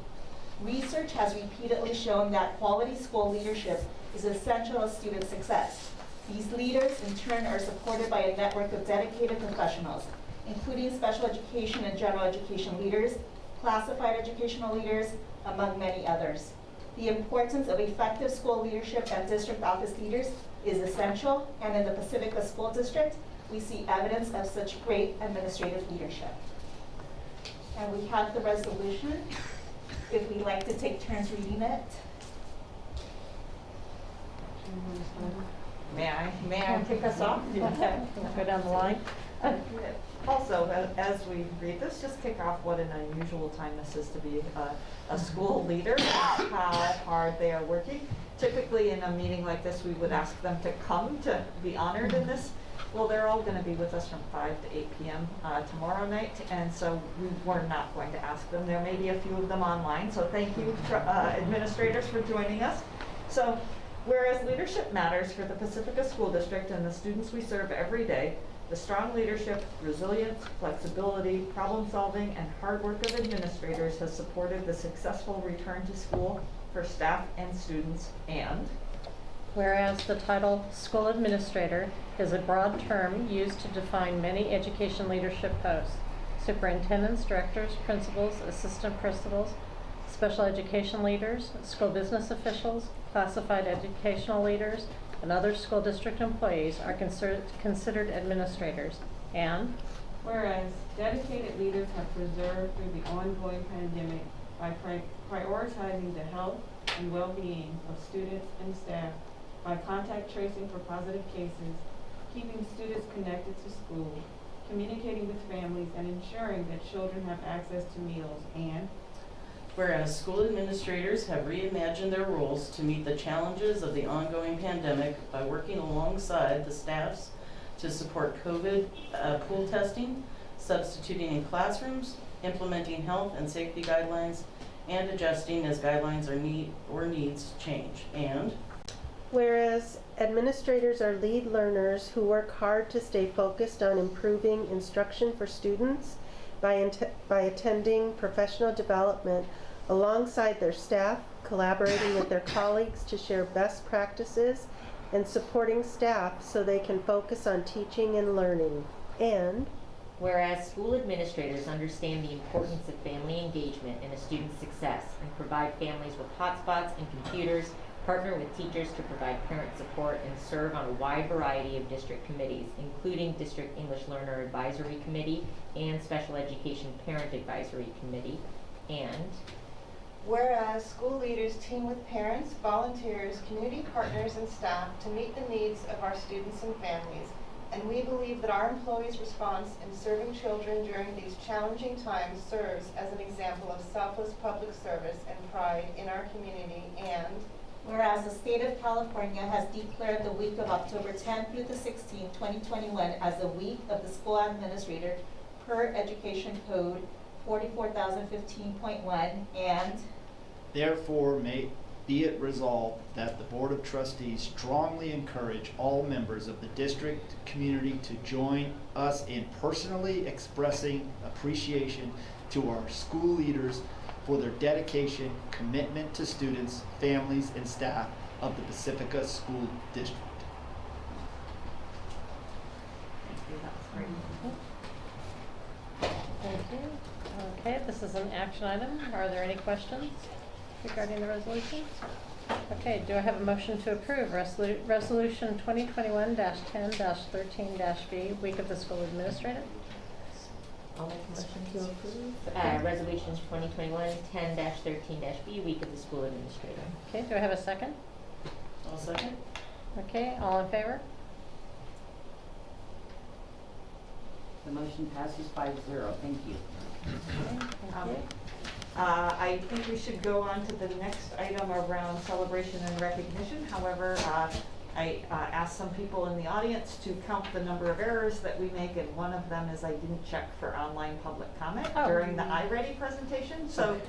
Research has repeatedly shown that quality school leadership is essential to student success. These leaders, in turn, are supported by a network of dedicated professionals, including special education and general education leaders, classified educational leaders, among many others. The importance of effective school leadership and district office leaders is essential, and in the Pacifica School District, we see evidence of such great administrative leadership. And we have the resolution, if we'd like to take turns reading it. May I kick us off? Okay, we'll go down the line. Also, as we read this, just kick off what an unusual time this is to be a school leader, how hard they are working. Typically in a meeting like this, we would ask them to come to be honored in this. Well, they're all going to be with us from 5 to 8 p.m. Tomorrow night, and so we're not going to ask them. There may be a few of them online, so thank you, administrators, for joining us. So, whereas leadership matters for the Pacifica School District and the students we serve every day, the strong leadership, resilience, flexibility, problem solving, and hard work of administrators has supported the successful return to school for staff and students. And whereas the title school administrator is a broad term used to define many education leadership posts: superintendents, directors, principals, assistant principals, special education leaders, school business officials, classified educational leaders, and other school district employees are considered administrators. And whereas dedicated leaders have preserved through the ongoing pandemic by prioritizing the health and well-being of students and staff, by contact tracing for positive cases, keeping students connected to school, communicating with families, and ensuring that children have access to meals. And whereas school administrators have reimagined their roles to meet the challenges of the ongoing pandemic by working alongside the staffs to support COVID pool testing, substituting in classrooms, implementing health and safety guidelines, and adjusting as guidelines or needs change. And whereas administrators are lead learners who work hard to stay focused on improving instruction for students by attending professional development alongside their staff, collaborating with their colleagues to share best practices, and supporting staff so they can focus on teaching and learning. And whereas school administrators understand the importance of family engagement in a student's success and provide families with hotspots and computers partner with teachers to provide parent support, and serve on a wide variety of district committees, including District English Learner Advisory Committee and Special Education Parent Advisory Committee. And whereas school leaders team with parents, volunteers, community partners, and staff to meet the needs of our students and families, and we believe that our employees' response in serving children during these challenging times serves as an example of selfless public service and pride in our community. And whereas the state of California has declared the week of October 10th through the 16th, 2021 as the week of the school administrator per Education Code 44,015.1, and Therefore, may be it resolved that the Board of Trustees strongly encourage all members of the district community to join us in personally expressing appreciation to our school leaders for their dedication, commitment to students, families, and staff of the Pacifica School District. Thank you. Okay, this is an action item. Are there any questions regarding the resolution? Okay, do I have a motion to approve Resolution 2021-10-13-B, Week of the School Administrator? I'll make a motion to approve Resolution 2021-10-13-B, Week of the School Administrator. Okay, do I have a second? I'll second. Okay, all in favor? The motion passes 5-0. Thank you. Okay, thank you. I think we should go on to the next item around celebration and recognition. However, I asked some people in the audience to count the number of errors that we make, and one of them is I didn't check for online public comment during the iReady presentation. So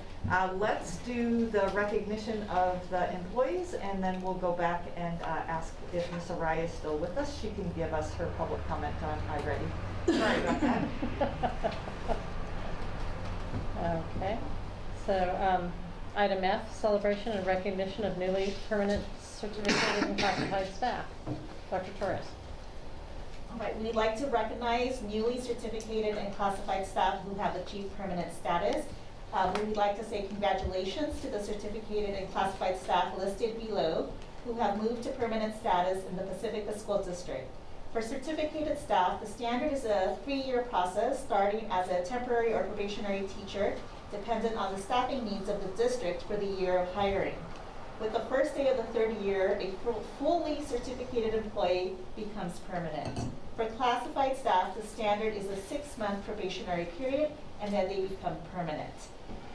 let's do the recognition of the employees, and then we'll go back and ask if Ms. Araya is still with us. She can give us her public comment on iReady. Sorry about that. Okay, so item F, celebration and recognition of newly permanent certificated and classified staff. Dr. Torres. all right, we'd like to recognize newly certificated and classified staff who have achieved permanent status. We would like to say congratulations to the certificated and classified staff listed below who have moved to permanent status in the Pacifica School District. For certificated staff, the standard is a 3-year process starting as a temporary or probationary teacher, dependent on the staffing needs of the district for the year of hiring. With the first day of the third year, a fully certificated employee becomes permanent. For classified staff, the standard is a 6-month probationary period, and then they become permanent.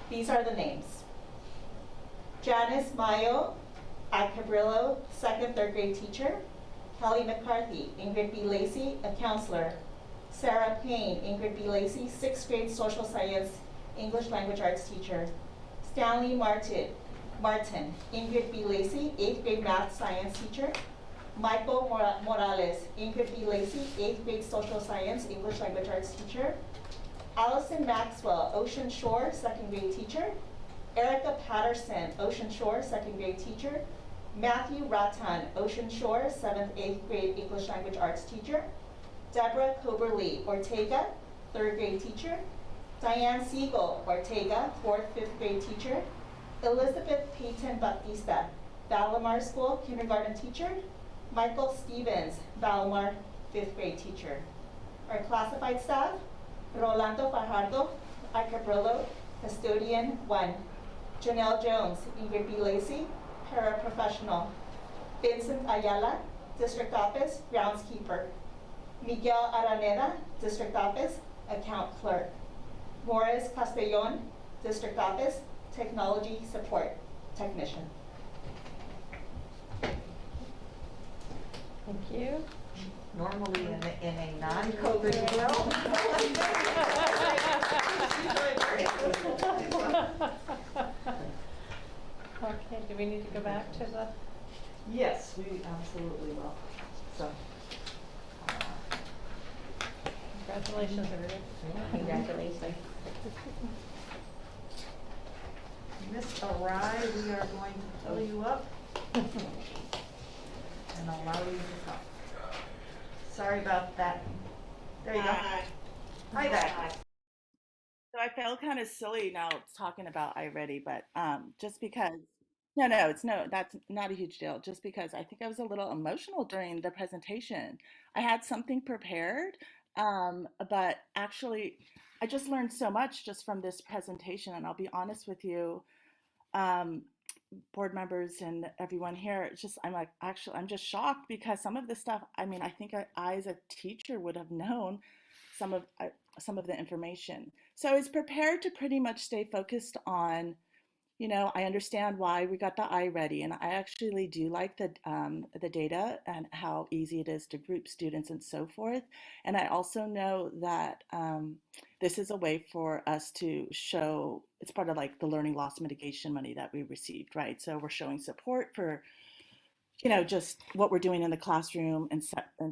These are the names. Janice Mayo at Cabrillo, 2nd, 3rd grade teacher. Kelly McCarthy, Ingrid B. Lacey, a counselor. Sarah Payne, Ingrid B. Lacey, 6th grade social science, English language arts teacher. Stanley Martin, Ingrid B. Lacey, 8th grade math science teacher. Michael Morales, Ingrid B. Lacey, 8th grade social science, English language arts teacher. Allison Maxwell, Ocean Shore, 2nd grade teacher. Erica Patterson, Ocean Shore, 2nd grade teacher. Matthew Rattan, Ocean Shore, 7th, 8th grade English language arts teacher. Deborah Coberly Ortega, 3rd grade teacher. Diane Siegel Ortega, 4th, 5th grade teacher. Elizabeth Payton Bautista, Valamar School, kindergarten teacher. Michael Stevens, Valamar, 5th grade teacher. Our classified staff, Rolando Fajardo, Arcabrillo, custodian 1. Janelle Jones, Ingrid B. Lacey, paraprofessional. Vincent Ayala, district office, groundskeeper. Miguel Araneda, district office, account clerk. Morris Castellon, district office, technology support technician. Thank you. Normally in a non-COVID Okay, do we need to go back to the? Yes, we absolutely will. So. Congratulations, everybody. Congratulations. Miss Arai, we are going to pull you up and allow you to talk. Sorry about that. There you go. Hi there. So I feel kind of silly now talking about iReady, but just because No, that's not a huge deal. Just because I think I was a little emotional during the presentation. I had something prepared, but actually, I just learned so much just from this presentation. And I'll be honest with you, um, board members and everyone here, it's just, I'm like, actually, I'm just shocked because some of the stuff, I mean, I think I as a teacher would have known some of, some of the information. So I was prepared to pretty much stay focused on, I understand why we got the ready, and I actually do like the data and how easy it is to group students and so forth. And I also know that this is a way for us to show, it's part of like the learning loss mitigation money that we received, right? So we're showing support for, just what we're doing in the classroom and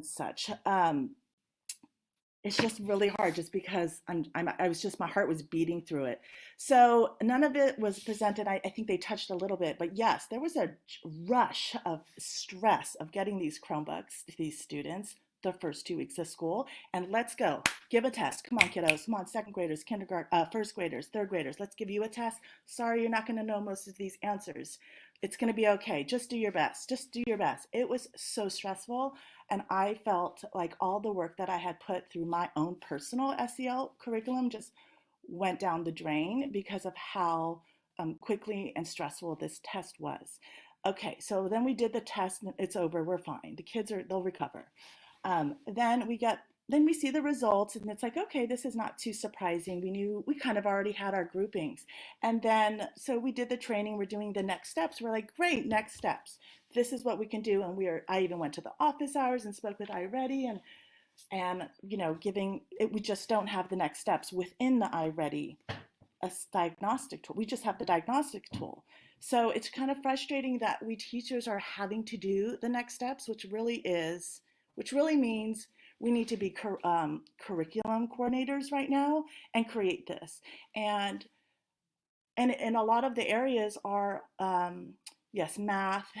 such. It's just really hard just because I was just, my heart was beating through it. So none of it was presented. I think they touched a little bit, but yes, there was a rush of stress of getting these Chromebooks to these students the first 2 weeks of school. And let's go, give a test. Come on, kiddos. Come on, second graders, kindergarten, first graders, third graders. Let's give you a test. Sorry, you're not going to know most of these answers. It's going to be okay. Just do your best. Just do your best. It was so stressful. And I felt like all the work that I had put through my own personal SEL curriculum just went down the drain because of how quickly and stressful this test was. Okay, so then we did the test and it's over, we're fine. The kids they'll recover. Then we see the results and it's like, okay, this is not too surprising. We kind of already had our groupings. And then, so we did the training, we're doing the next steps. We're like, great, next steps. This is what we can do. And I even went to the office hours and spoke with iReady and giving it, we just don't have the next steps within the iReady, a diagnostic tool. We just have the diagnostic tool. So it's kind of frustrating that we teachers are having to do the next steps, which really means we need to be curriculum coordinators right now and create this. And a lot of the areas are, yes, math,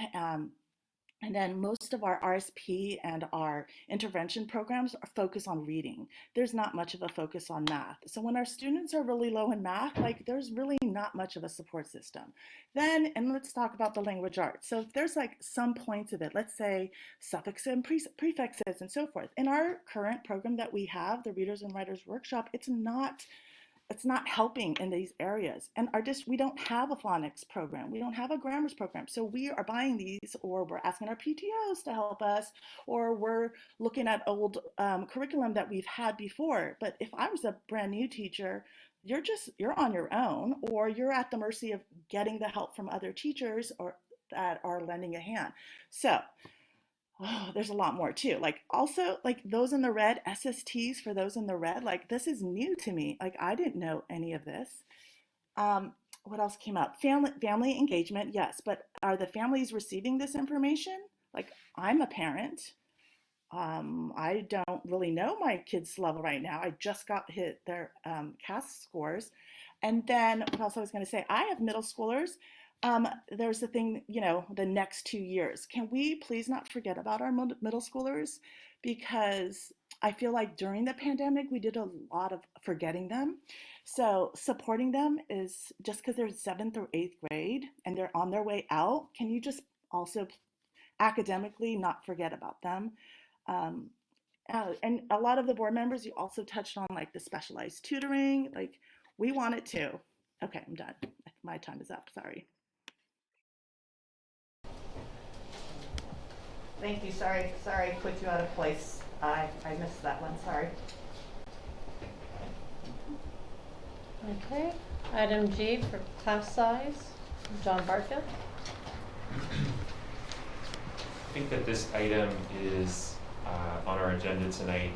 and then most of our RSP and our intervention programs are focused on reading. There's not much of a focus on math. So when our students are really low in math, like there's really not much of a support system. And let's talk about the language arts. So if there's like some points of it, let's say suffixes and prefixes and so forth. In our current program that we have, the Readers and Writers Workshop, it's not helping in these areas. And we don't have a phonics program. We don't have a grammars program. So we are buying these, or we're asking our PTOs to help us, or we're looking at old curriculum that we've had before. But if I was a brand new teacher, you're on your own, or you're at the mercy of getting the help from other teachers or that are lending a hand. So there's a lot more too. Like also like those in the red, SSTs for those in the red, like this is new to me. Like I didn't know any of this. What else came up? Family engagement, yes, but are the families receiving this information? Like I'm a parent. I don't really know my kids' level right now. I just got hit their CAS scores. And then what else I was going to say? I have middle schoolers. There's the thing, the next 2 years. Can we please not forget about our middle schoolers? Because I feel like during the pandemic, we did a lot of forgetting them. So supporting them is just because they're 7th or 8th grade and they're on their way out. Can you just also academically not forget about them? And a lot of the board members, you also touched on like the specialized tutoring, like we want it too. Okay, I'm done. My time is up, sorry. Thank you, sorry, put you out of place. I missed that one, sorry. Okay, item G for class size, John Barfield. I think that this item is on our agenda tonight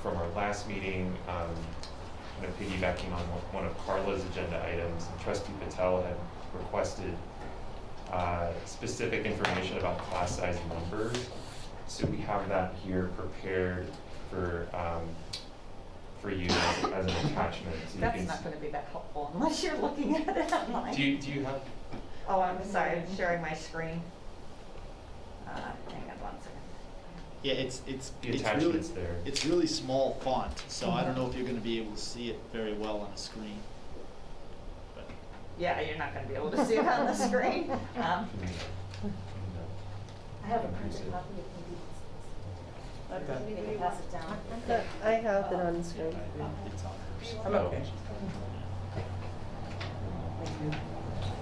from our last meeting, kind of piggybacking on one of Carla's agenda items. Trustee Patel had requested specific information about class size numbers. So we have that here prepared for you as an attachment. So That's not going to be that helpful unless you're looking at it online. Do you have? Oh, I'm sorry, I'm sharing my screen. Hang on 1 second. Yeah, it's attachment's really there. It's really small font, so I don't know if you're going to be able to see it very well on the screen. But Yeah, you're not gonna be able to see it on the screen. I have a printed copy of Okay. maybe we pass it down. I have it on the screen. I'm okay.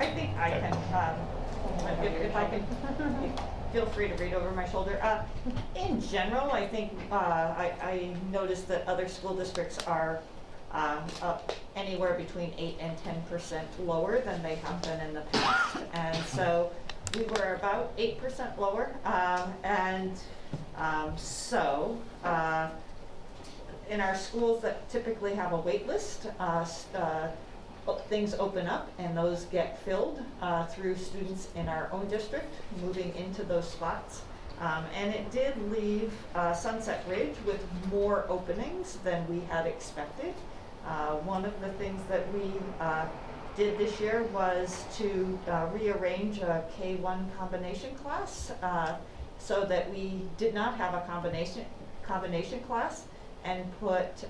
I think I can, if I can, feel free to read over my shoulder. In general, I think, I noticed that other school districts are up anywhere between 8 and 10% lower than they have been in the past. And so we were about 8% lower. In our schools that typically have a wait list, things open up and those get filled through students in our own district moving into those spots. And it did leave Sunset Ridge with more openings than we had expected. One of the things that we did this year was to rearrange a K-1 combination class so that we did not have a combination class and put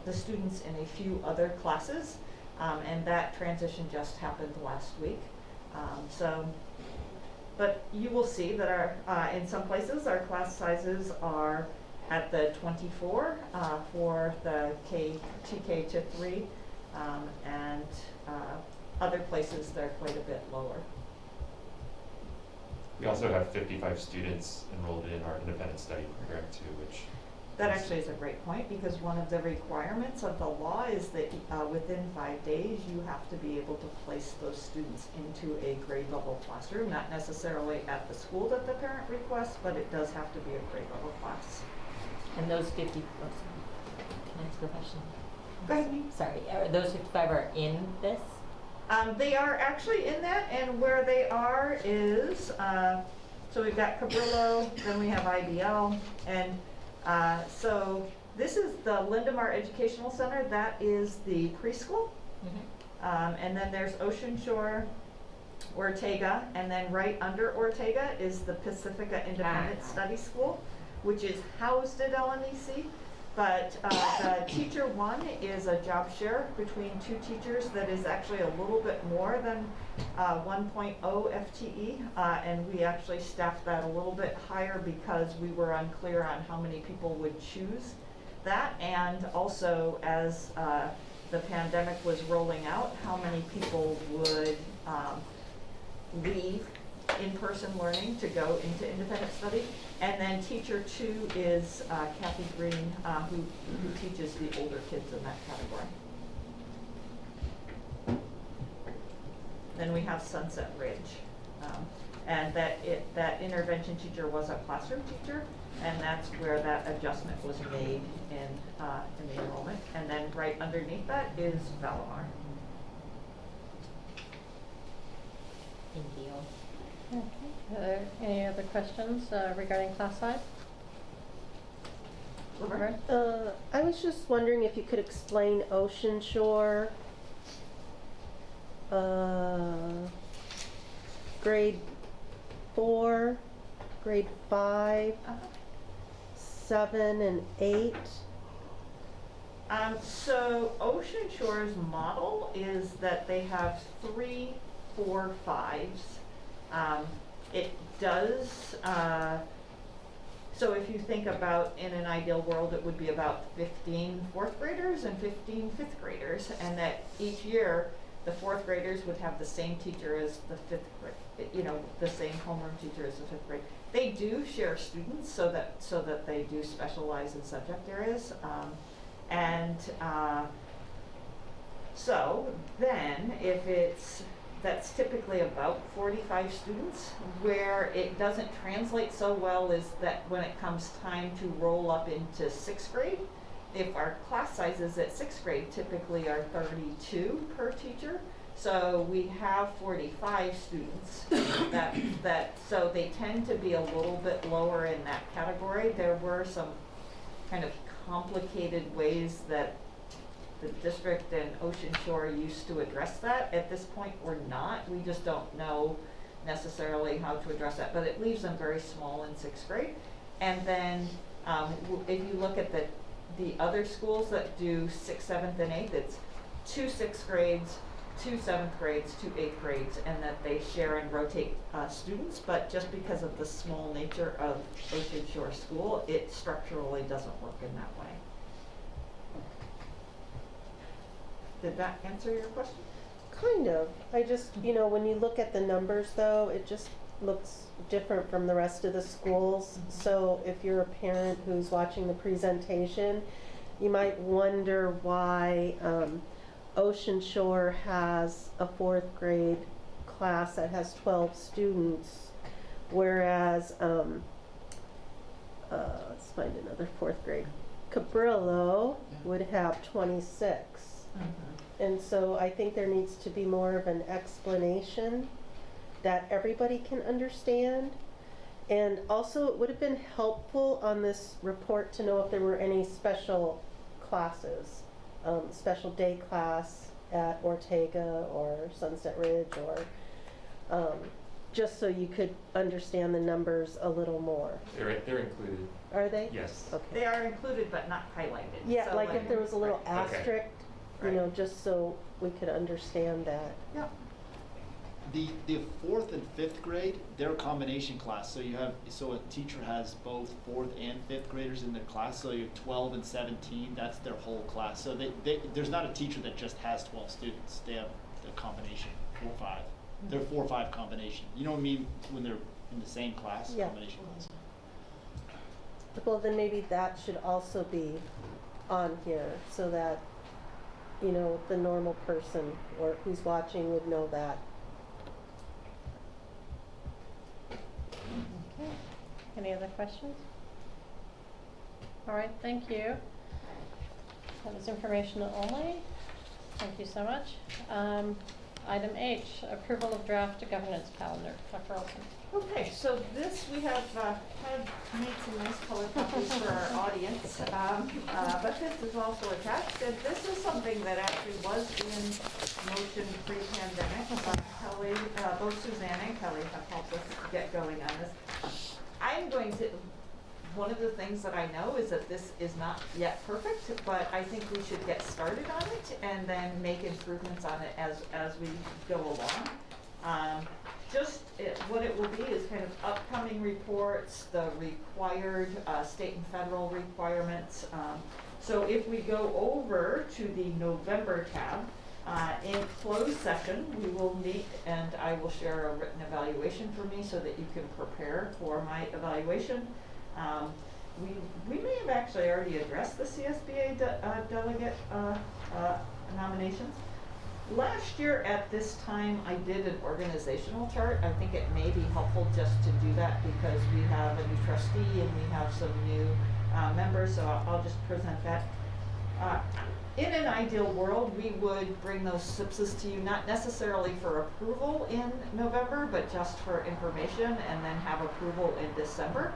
the students in a few other classes. And that transition just happened last week. But you will see that in some places our class sizes are at the 24 for the TK to 3, and other places they're quite a bit lower. We also have 55 students enrolled in our independent study program too, which That actually is a great point, because one of the requirements of the law is that within 5 days you have to be able to place those students into a grade level classroom, not necessarily at the school that the parent requests, but it does have to be a grade level class. And those 50, can I ask a question? Go ahead. Sorry, those 55 are in this? They are actually in that, and where they are is, so we've got Cabrillo, then we have IBL, and so this is the Lindemar Educational Center. That is the preschool. And then there's Ocean Shore, Ortega, and then right under Ortega is the Pacifica Independent Study School, which is housed at LMEC. But the teacher one is a job share between 2 teachers that is actually a little bit more than 1.0 FTE, and we actually staffed that a little bit higher because we were unclear on how many people would choose that, and also as the pandemic was rolling out, how many people would leave in-person learning to go into independent study. And then teacher 2 is Kathy Green, who teaches the older kids in that category. Then we have Sunset Ridge, and that intervention teacher was a classroom teacher, and that's where that adjustment was made in the enrollment. And then right underneath that is Valimar. Thank you. Okay. Are there any other questions regarding class size? Laverne? I was just wondering if you could explain Ocean Shore, grade 4, grade 5, 7, and 8. So Ocean Shore's model is that they have 3, 4, 5s. It does, so if you think about in an ideal world, it would be about 15 4th graders and 15 5th graders, and that each year the 4th graders would have the same teacher as the 5th grade, you know, the same homeroom teacher as the 5th grade. They do share students so that they do specialize in subject areas, so then if that's typically about 45 students. Where it doesn't translate so well is that when it comes time to roll up into 6th grade, if our class sizes at 6th grade typically are 32 per teacher, so we have 45 students so they tend to be a little bit lower in that category. There were some kind of complicated ways that the district and Ocean Shore used to address that. At this point, we're not. We just don't know necessarily how to address that, but it leaves them very small in 6th grade. And then if you look at the other schools that do 6th, 7th, and 8th, it's 2 6th grades, 2 7th grades, 2 8th grades, and that they share and rotate students, but just because of the small nature of Ocean Shore School, it structurally doesn't work in that way. Did that answer your question? Kind of. I just, when you look at the numbers though, it just looks different from the rest of the schools. So if you're a parent who's watching the presentation, you might wonder why Ocean Shore has a 4th grade class that has 12 students, whereas, let's find another 4th grade. Cabrillo would have 26. And so I think there needs to be more of an explanation that everybody can understand. And also it would have been helpful on this report to know if there were any special classes, special day class at Ortega or Sunset Ridge, or just so you could understand the numbers a little more. They're included. Are they? Yes. Okay. They are included but not highlighted. Yeah, So like if there was a little right. asterisk, just so we could understand that. Yeah. The 4th and 5th grade, they're a combination class. So a teacher has both 4th and 5th graders in their class. So you have 12 and 17. That's their whole class. So there's not a teacher that just has 12 students. They have the combination 4 or 5. They're 4 or 5 combination. You know what I mean when they're in the same class, Yeah. combination class. Well, then maybe that should also be on here so that, the normal person or who's watching would know that. Okay. Any other questions? All right, thank you. That was informational only. Thank you so much. Item H, approval of draft governance calendar. Dr. Olson. Okay, so this we have had made some nice color copies for our audience, but this is also attached, and this is something that actually was in motion pre-pandemic. Kelly, both Suzanne and Kelly have helped us get going on this. I'm going to. One of the things that I know is that this is not yet perfect, but I think we should get started on it and then make improvements on it as we go along. What it will be is kind of upcoming reports, the required state and federal requirements. So if we go over to the November tab, in closed session, we will meet and I will share a written evaluation for me so that you can prepare for my evaluation. We may have actually already addressed the CSBA delegate nominations. Last year at this time, I did an organizational chart. I think it may be helpful just to do that because we have a new trustee and we have some new members, so I'll just present that. In an ideal world, we would bring those SIPSs to you, not necessarily for approval in November, but just for information and then have approval in December.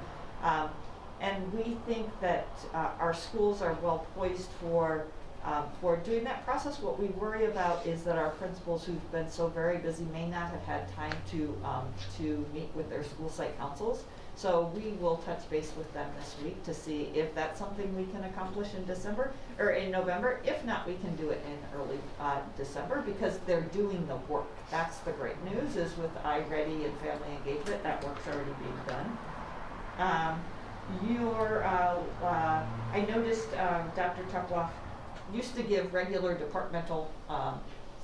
And we think that our schools are well poised for doing that process. What we worry about is that our principals who've been so very busy may not have had time to meet with their school site councils. So we will touch base with them this week to see if that's something we can accomplish in December or in November. If not, we can do it in early December because they're doing the work. That's the great news is with iReady and family engagement, that work's already being done. I noticed Dr. Tuckloff used to give regular departmental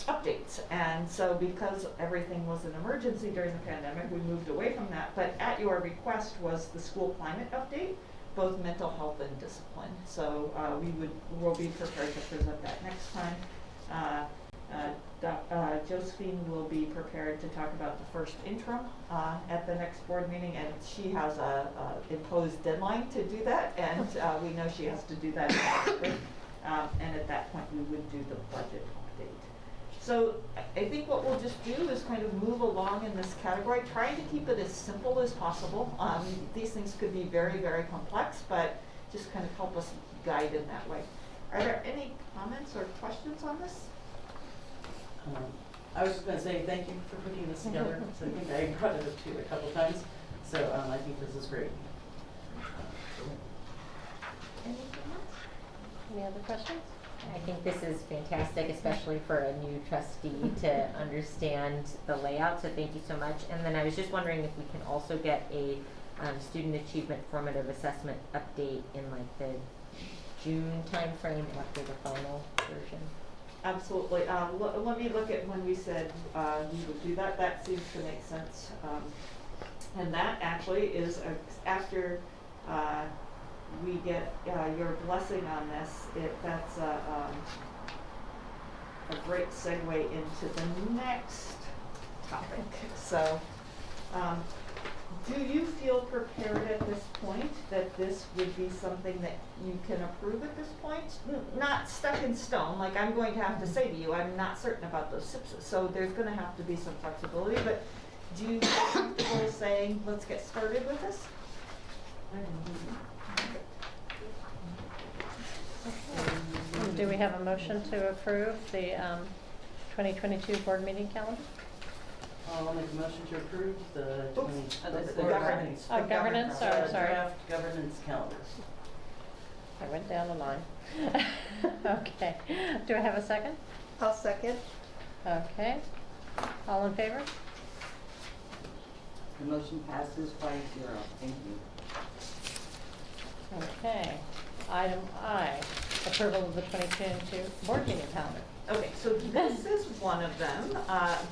updates, and so because everything was an emergency during the pandemic, we moved away from that. But at your request was the school climate update, both mental health and discipline. So we'll be prepared to present that next time. Josephine will be prepared to talk about the first interim at the next board meeting, and she has a imposed deadline to do that, and we know she has to do that in August. And at that point we would do the budget update. So I think what we'll just do is kind of move along in this category, trying to keep it as simple as possible. These things could be very, very complex, but just kind of help us guide in that way. Are there any comments or questions on this? I was just going to say thank you for putting this together. So I think I brought it up to you a couple times. So I think this is great. Any other questions? I think this is fantastic, especially for a new trustee to understand the layout, so thank you so much. And then I was just wondering if we can also get a student achievement formative assessment update in like the June timeframe after the final version. Absolutely. Let me look at when we said we would do that. That seems to make sense. And that actually is after we get your blessing on this. That's a great segue into the next topic. So, do you feel prepared at this point that this would be something that you can approve at this point? Not stuck in stone, like I'm going to have to say to you, I'm not certain about those SIPs, so there's going to have to be some flexibility, but do you feel comfortable saying, let's get started with this? Do we have a motion to approve the 2022 board meeting calendar? I'll make a motion to approve the The governance. Oh, governance, sorry. Draft governance calendar. I went down the line. Okay. Do I have a second? I'll second. Okay. All in favor? The motion passes 5-0. Thank you. Okay. Item I, approval of the 2022 board meeting calendar. Okay, so this is one of them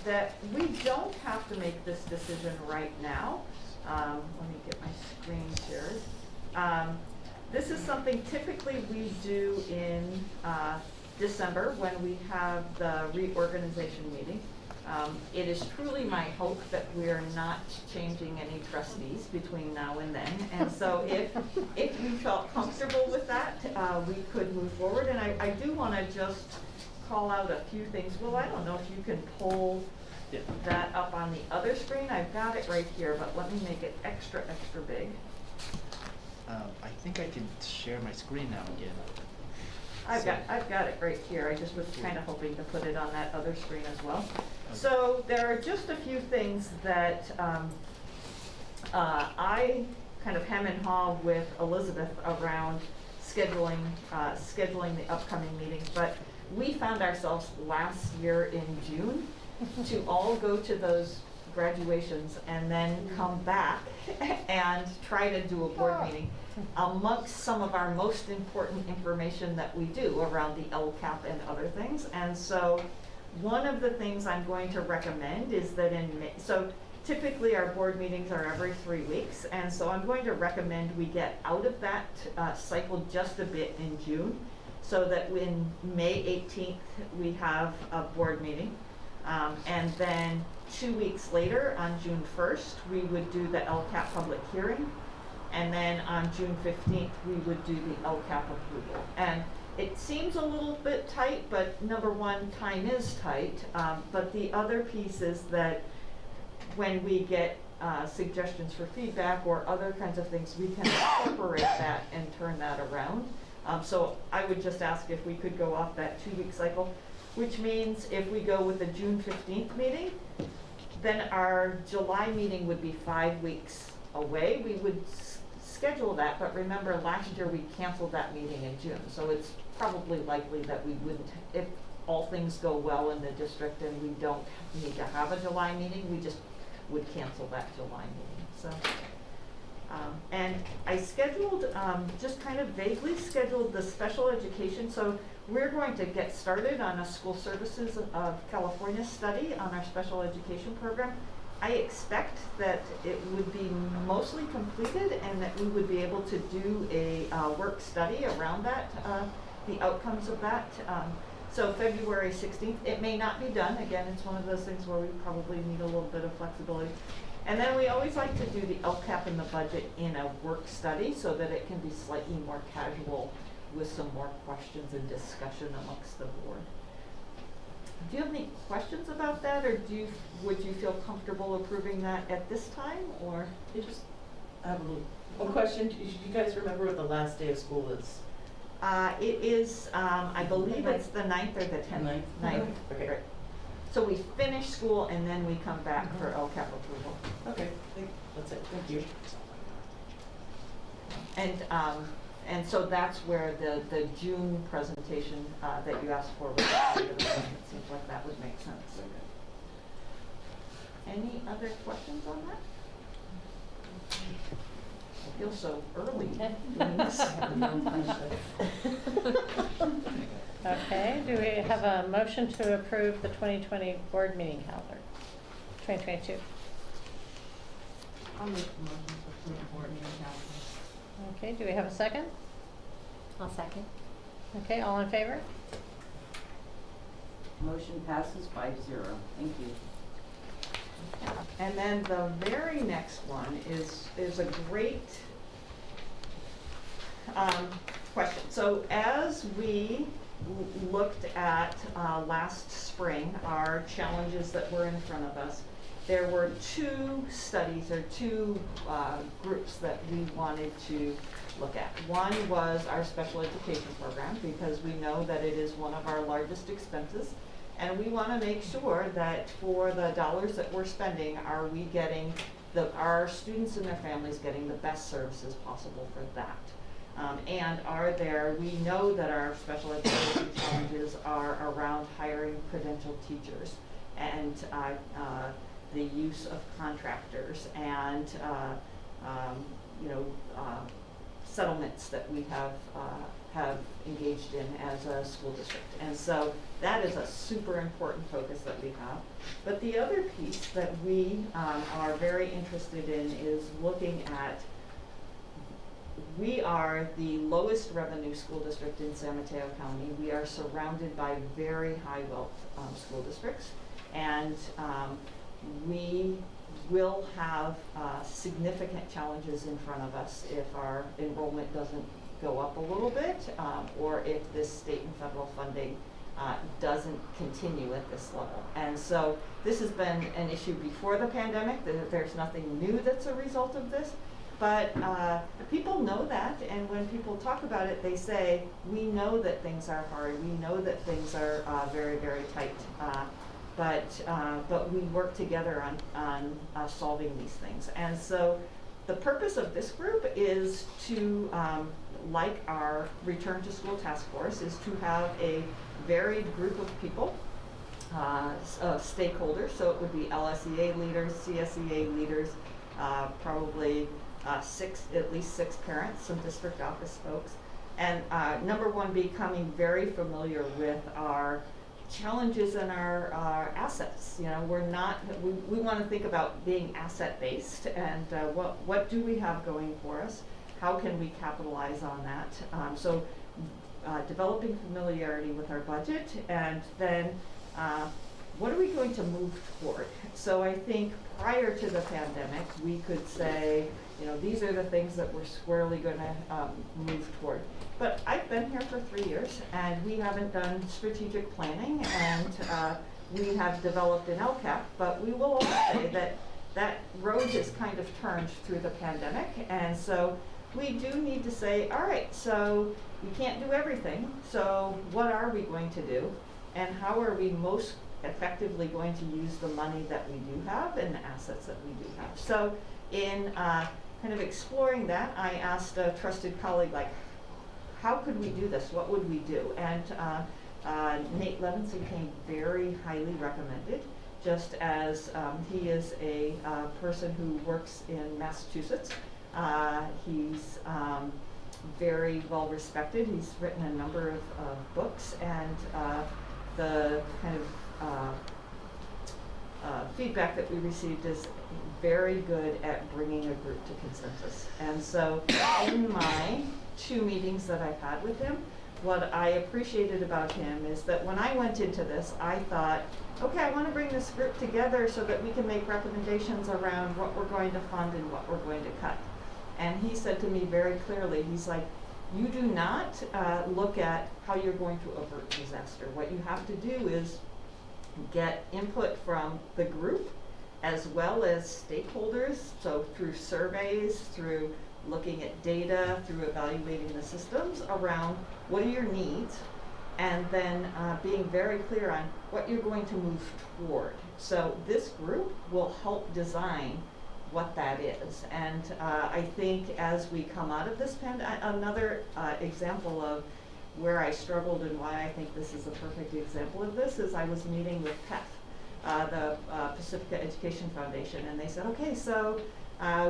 that we don't have to make this decision right now. Let me get my screen shared. This is something typically we do in December when we have the reorganization meeting. It is truly my hope that we are not changing any trustees between now and then. And so if you felt comfortable with that, we could move forward. And I do want to just call out a few things. Well, I don't know if you can pull that up on the other screen. I've got it right here, but let me make it extra, extra big. I think I can share my screen now again. I've got it right here. I just was kind of hoping to put it on that other screen as well. So there are just a few things that I kind of hem and haw with Elizabeth around scheduling the upcoming meetings. But we found ourselves last year in June to all go to those graduations and then come back and try to do a board meeting amongst some of our most important information that we do around the LCAP and other things. And so one of the things I'm going to recommend is that in May, so typically our board meetings are every 3 weeks, and so I'm going to recommend we get out of that cycle just a bit in June, so that when May 18th we have a board meeting, and then 2 weeks later on June 1st we would do the LCAP public hearing, and then on June 15th we would do the LCAP approval. And it seems a little bit tight, but number one, time is tight, but the other piece is that when we get suggestions for feedback or other kinds of things, we can incorporate that and turn that around. So I would just ask if we could go off that 2 week cycle, which means if we go with the June 15th meeting, then our July meeting would be 5 weeks away. We would schedule that, but remember last year we canceled that meeting in June, so it's probably likely that we wouldn't, if all things go well in the district and we don't need to have a July meeting, we just would cancel that July meeting. So, and I scheduled, just kind of vaguely scheduled the special education. So we're going to get started on a School Services of California study on our special education program. I expect that it would be mostly completed and that we would be able to do a work study around that, the outcomes of that. So February 16th, it may not be done. Again, it's one of those things where we probably need a little bit of flexibility. And then we always like to do the LCAP and the budget in a work study so that it can be slightly more casual with some more questions and discussion amongst the board. Do you have any questions about that, or would you feel comfortable approving that at this time, or? I have a question. Do you guys remember what the last day of school is? It is, I believe it's the 9th or the 10th. 9th. Okay. Right. So we finish school and then we come back for LCAP approval. Okay, that's it. Thank you. And And so that's where the June presentation that you asked for was. It seems like that would make sense. Any other questions on that? I feel so early doing this. Okay, do we have a motion to approve the 2020 board meeting calendar? 2022. I'll make the motion to approve the board meeting calendar. Okay, do we have a second? I'll second. Okay, all in favor? Motion passes 5-0. Thank you. And then the very next one is a great question. So as we looked at last spring, our challenges that were in front of us, there were two studies or two groups that we wanted to look at. One was our special education program, because we know that it is one of our largest expenses. And we want to make sure that for the dollars that we're spending, are we getting our students and their families getting the best services possible for that? And we know that our special education challenges are around hiring credentialed teachers and the use of contractors and settlements that we have engaged in as a school district. And so that is a super important focus that we have. But the other piece that we are very interested in is looking at, we are the lowest revenue school district in San Mateo County. We are surrounded by very high wealth school districts. And we will have significant challenges in front of us if our enrollment doesn't go up a little bit, or if this state and federal funding doesn't continue at this level. And so this has been an issue before the pandemic. There's nothing new that's a result of this, but people know that, and when people talk about it, they say, we know that things are hard, we know that things are very, very tight, but we work together on solving these things. And so the purpose of this group is to, like our Return to School Task Force, is to have a varied group of people, stakeholders. So it would be LSEA leaders, CSEA leaders, probably at least six parents, some district office folks. And number one, becoming very familiar with our challenges and our assets. You know, we want to think about being asset-based, and what do we have going for us? How can we capitalize on that? So developing familiarity with our budget, and then what are we going to move toward? So I think prior to the pandemic, we could say, you know, these are the things that we're squarely going to move toward. But I've been here for 3 years, and we haven't done strategic planning, and we have developed an LCAP, but we will all say that road has kind of turned through the pandemic, and so we do need to say, all right, so we can't do everything, so what are we going to do, and how are we most effectively going to use the money that we do have and the assets that we do have? So in kind of exploring that, I asked a trusted colleague, like, how could we do this? What would we do? And Nate Levinson came very highly recommended, just as he is a person who works in Massachusetts. He's very well respected. He's written a number of books, and the kind of feedback that we received is very good at bringing a group to consensus. And so in my 2 meetings that I've had with him, what I appreciated about him is that when I went into this, I thought, okay, I want to bring this group together so that we can make recommendations around what we're going to fund and what we're going to cut. And he said to me very clearly, he's like, you do not look at how you're going to avert disaster. What you have to do is get input from the group as well as stakeholders, so through surveys, through looking at data, through evaluating the systems around what are your needs, and then being very clear on what you're going to move toward. So this group will help design what that is. And I think as we come out of this another example of where I struggled and why I think this is a perfect example of this is I was meeting with PEF, the Pacifica Education Foundation, and they said, okay, so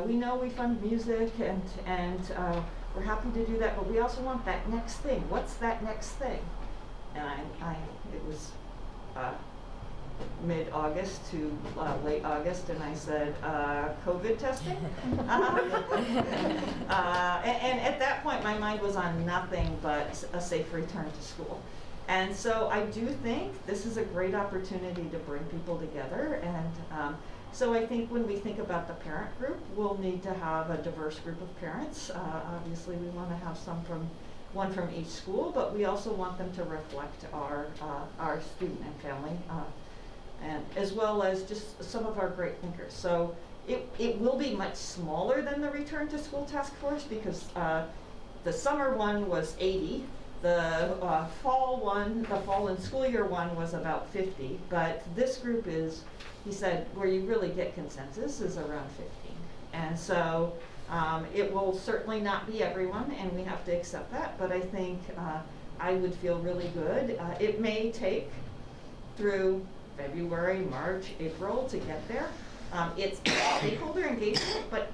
we know we fund music and we're happy to do that, but we also want that next thing. What's that next thing? And it was mid-August to late August, and I said, COVID testing? And at that point, my mind was on nothing but a safe return to school. And so I do think this is a great opportunity to bring people together. And so I think when we think about the parent group, we'll need to have a diverse group of parents. Obviously, we want to have one from each school, but we also want them to reflect our student and family, and as well as just some of our great thinkers. So it will be much smaller than the Return to School Task Force because the summer one was 80. The fall and school year one was about 50, but this group is, he said, where you really get consensus is around 15. And so it will certainly not be everyone, and we have to accept that, but I think I would feel really good. It may take through February, March, April to get there. It's stakeholder engagement, but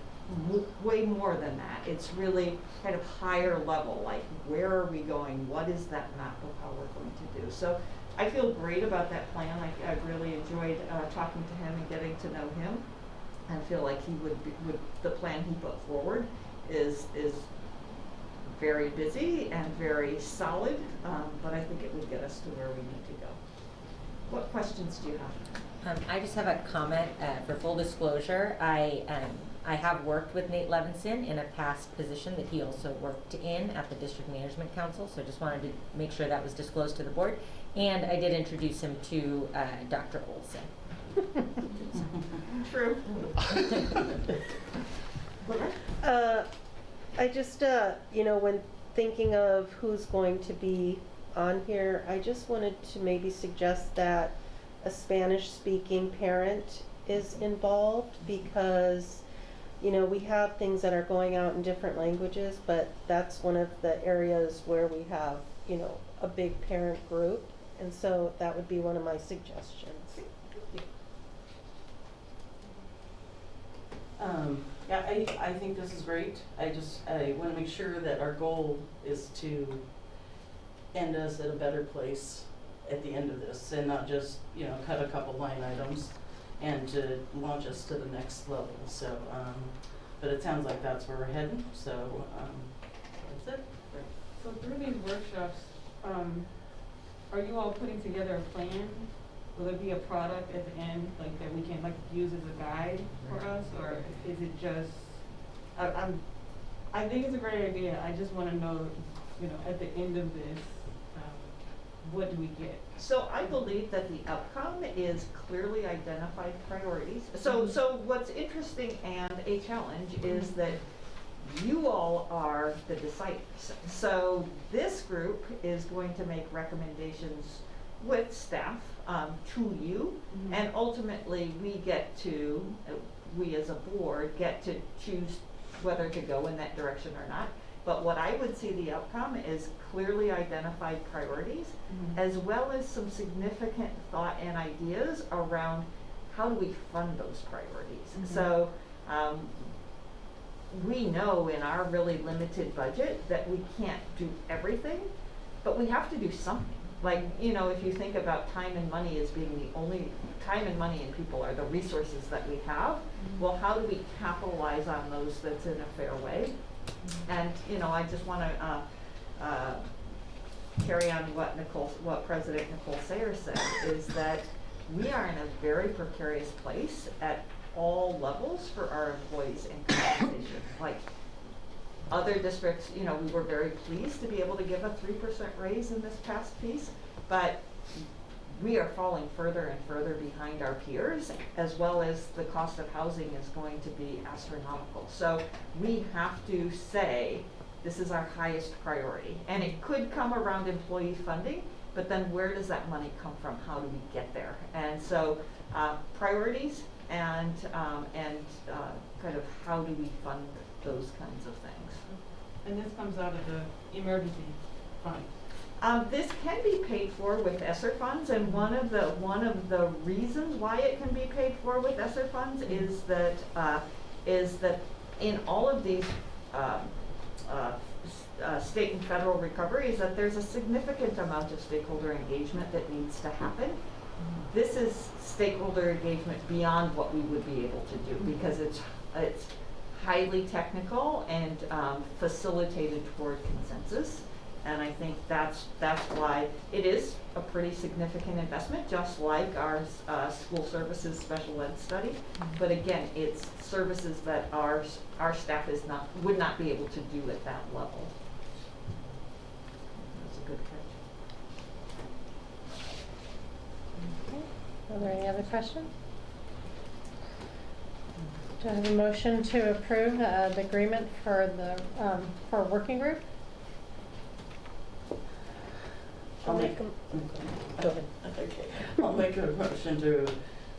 way more than that. It's really kind of higher level, like where are we going? What is that map of how we're going to do? So I feel great about that plan. I really enjoyed talking to him and getting to know him. I feel like he would the plan he put forward is very busy and very solid, but I think it would get us to where we need to go. What questions do you have? I just have a comment for full disclosure. I have worked with Nate Levinson in a past position that he also worked in at the District Management Council, so I just wanted to make sure that was disclosed to the board. And I did introduce him to Dr. Olson. True. I just, when thinking of who's going to be on here, I just wanted to maybe suggest that a Spanish-speaking parent is involved because, we have things that are going out in different languages, but that's one of the areas where we have, a big parent group. And so that would be one of my suggestions. Yeah, I think this is great. I want to make sure that our goal is to end us at a better place at the end of this and not just, cut a couple line items and to launch us to the next level. So, but it sounds like that's where we're heading. So, that's it. So through these workshops, are you all putting together a plan? Will there be a product at the end, like that we can use as a guide for us, or is it just? I think it's a great idea. I just want to know, at the end of this, what do we get? So I believe that the outcome is clearly identified priorities. So what's interesting and a challenge is that you all are the deciders. So this group is going to make recommendations with staff to you, and ultimately we as a board get to choose whether to go in that direction or not. But what I would see the outcome is clearly identified priorities, as well as some significant thought and ideas around how do we fund those priorities. So we know in our really limited budget that we can't do everything, but we have to do something. Like, if you think about time and money as being the only, time and money and people are the resources that we have, well, how do we capitalize on those that's in a fair way? And, I just want to carry on what President Nicole Sayers said, is that we are in a very precarious place at all levels for our employees in compensation. Like, other districts, we were very pleased to be able to give a 3% raise in this past piece, but we are falling further and further behind our peers, as well as the cost of housing is going to be astronomical. So we have to say this is our highest priority. And it could come around employee funding, but then where does that money come from? How do we get there? And so priorities, and kind of how do we fund those kinds of things. And this comes out of the emergency fund. This can be paid for with ESSER funds, and one of the reasons why it can be paid for with ESSER funds is that in all of these state and federal recoveries, that there's a significant amount of stakeholder engagement that needs to happen. This is stakeholder engagement beyond what we would be able to do, because it's highly technical and facilitated toward consensus. And I think that's why it is a pretty significant investment, just like our school services special ed study. But again, it's services that our staff would not be able to do at that level. That's a good catch. Okay. Are there any other questions? Do I have a motion to approve the agreement for the for working group? I'll make Go ahead. I'll make a motion to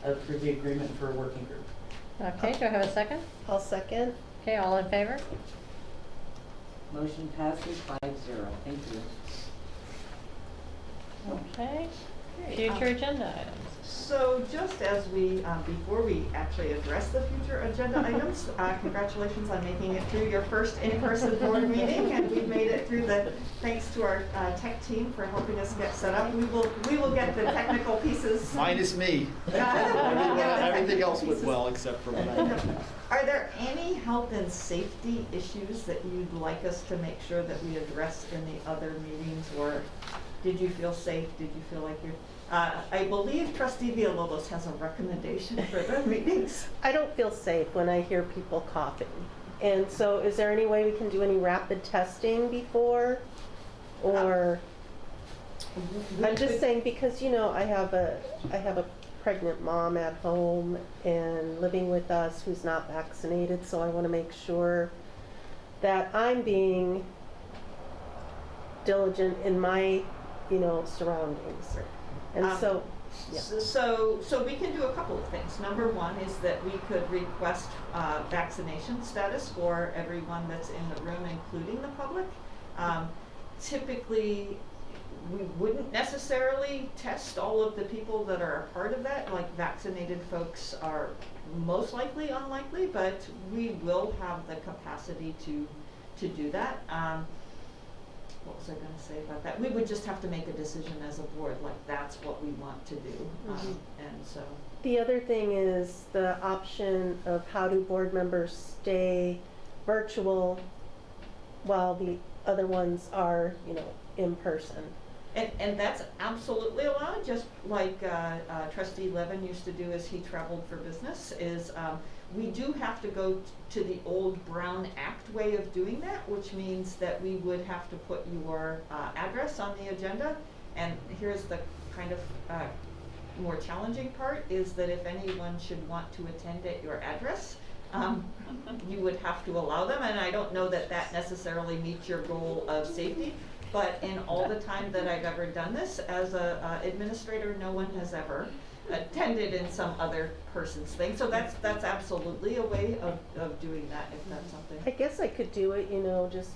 approve the agreement for a working group. Okay, do I have a second? I'll second. Okay, all in favor? Motion passes 5-0. Thank you. Okay. Future agenda items. So just as we, before we actually address the future agenda items, congratulations on making it through your first in-person board meeting, and we've made it through thanks to our tech team for helping us get set up. We will get the technical pieces. Minus me. Everything else went well except for what I did. Are there any health and safety issues that you'd like us to make sure that we address in the other meetings, or did you feel safe? Did you feel like you're... I believe Trustee Villalobos has a recommendation for the meetings. I don't feel safe when I hear people coughing. And so is there any way we can do any rapid testing before? Or, I'm just saying because, you know, I have a pregnant mom at home and living with us who's not vaccinated, so I want to make sure that I'm being diligent in my, you know, surroundings. And so, yeah. So we can do a couple of things. Number one is that we could request vaccination status for everyone that's in the room, including the public. Typically, we wouldn't necessarily test all of the people that are a part of that. Like, vaccinated folks are most likely unlikely, but we will have the capacity to do that. What was I going to say about that? We would just have to make a decision as a board, like that's what we want to do. And so. The other thing is the option of how do board members stay virtual while the other ones are, you know, in person. And that's absolutely allowed, just like Trustee Levin used to do as he traveled for business, is we do have to go to the old Brown Act way of doing that, which means that we would have to put your address on the agenda. And here's the kind of more challenging part, is that if anyone should want to attend at your address, you would have to allow them. And I don't know that that necessarily meets your goal of safety. But in all the time that I've ever done this as a administrator, no one has ever attended in some other person's thing. So that's absolutely a way of doing that, if that's something. I guess I could do it, you know, just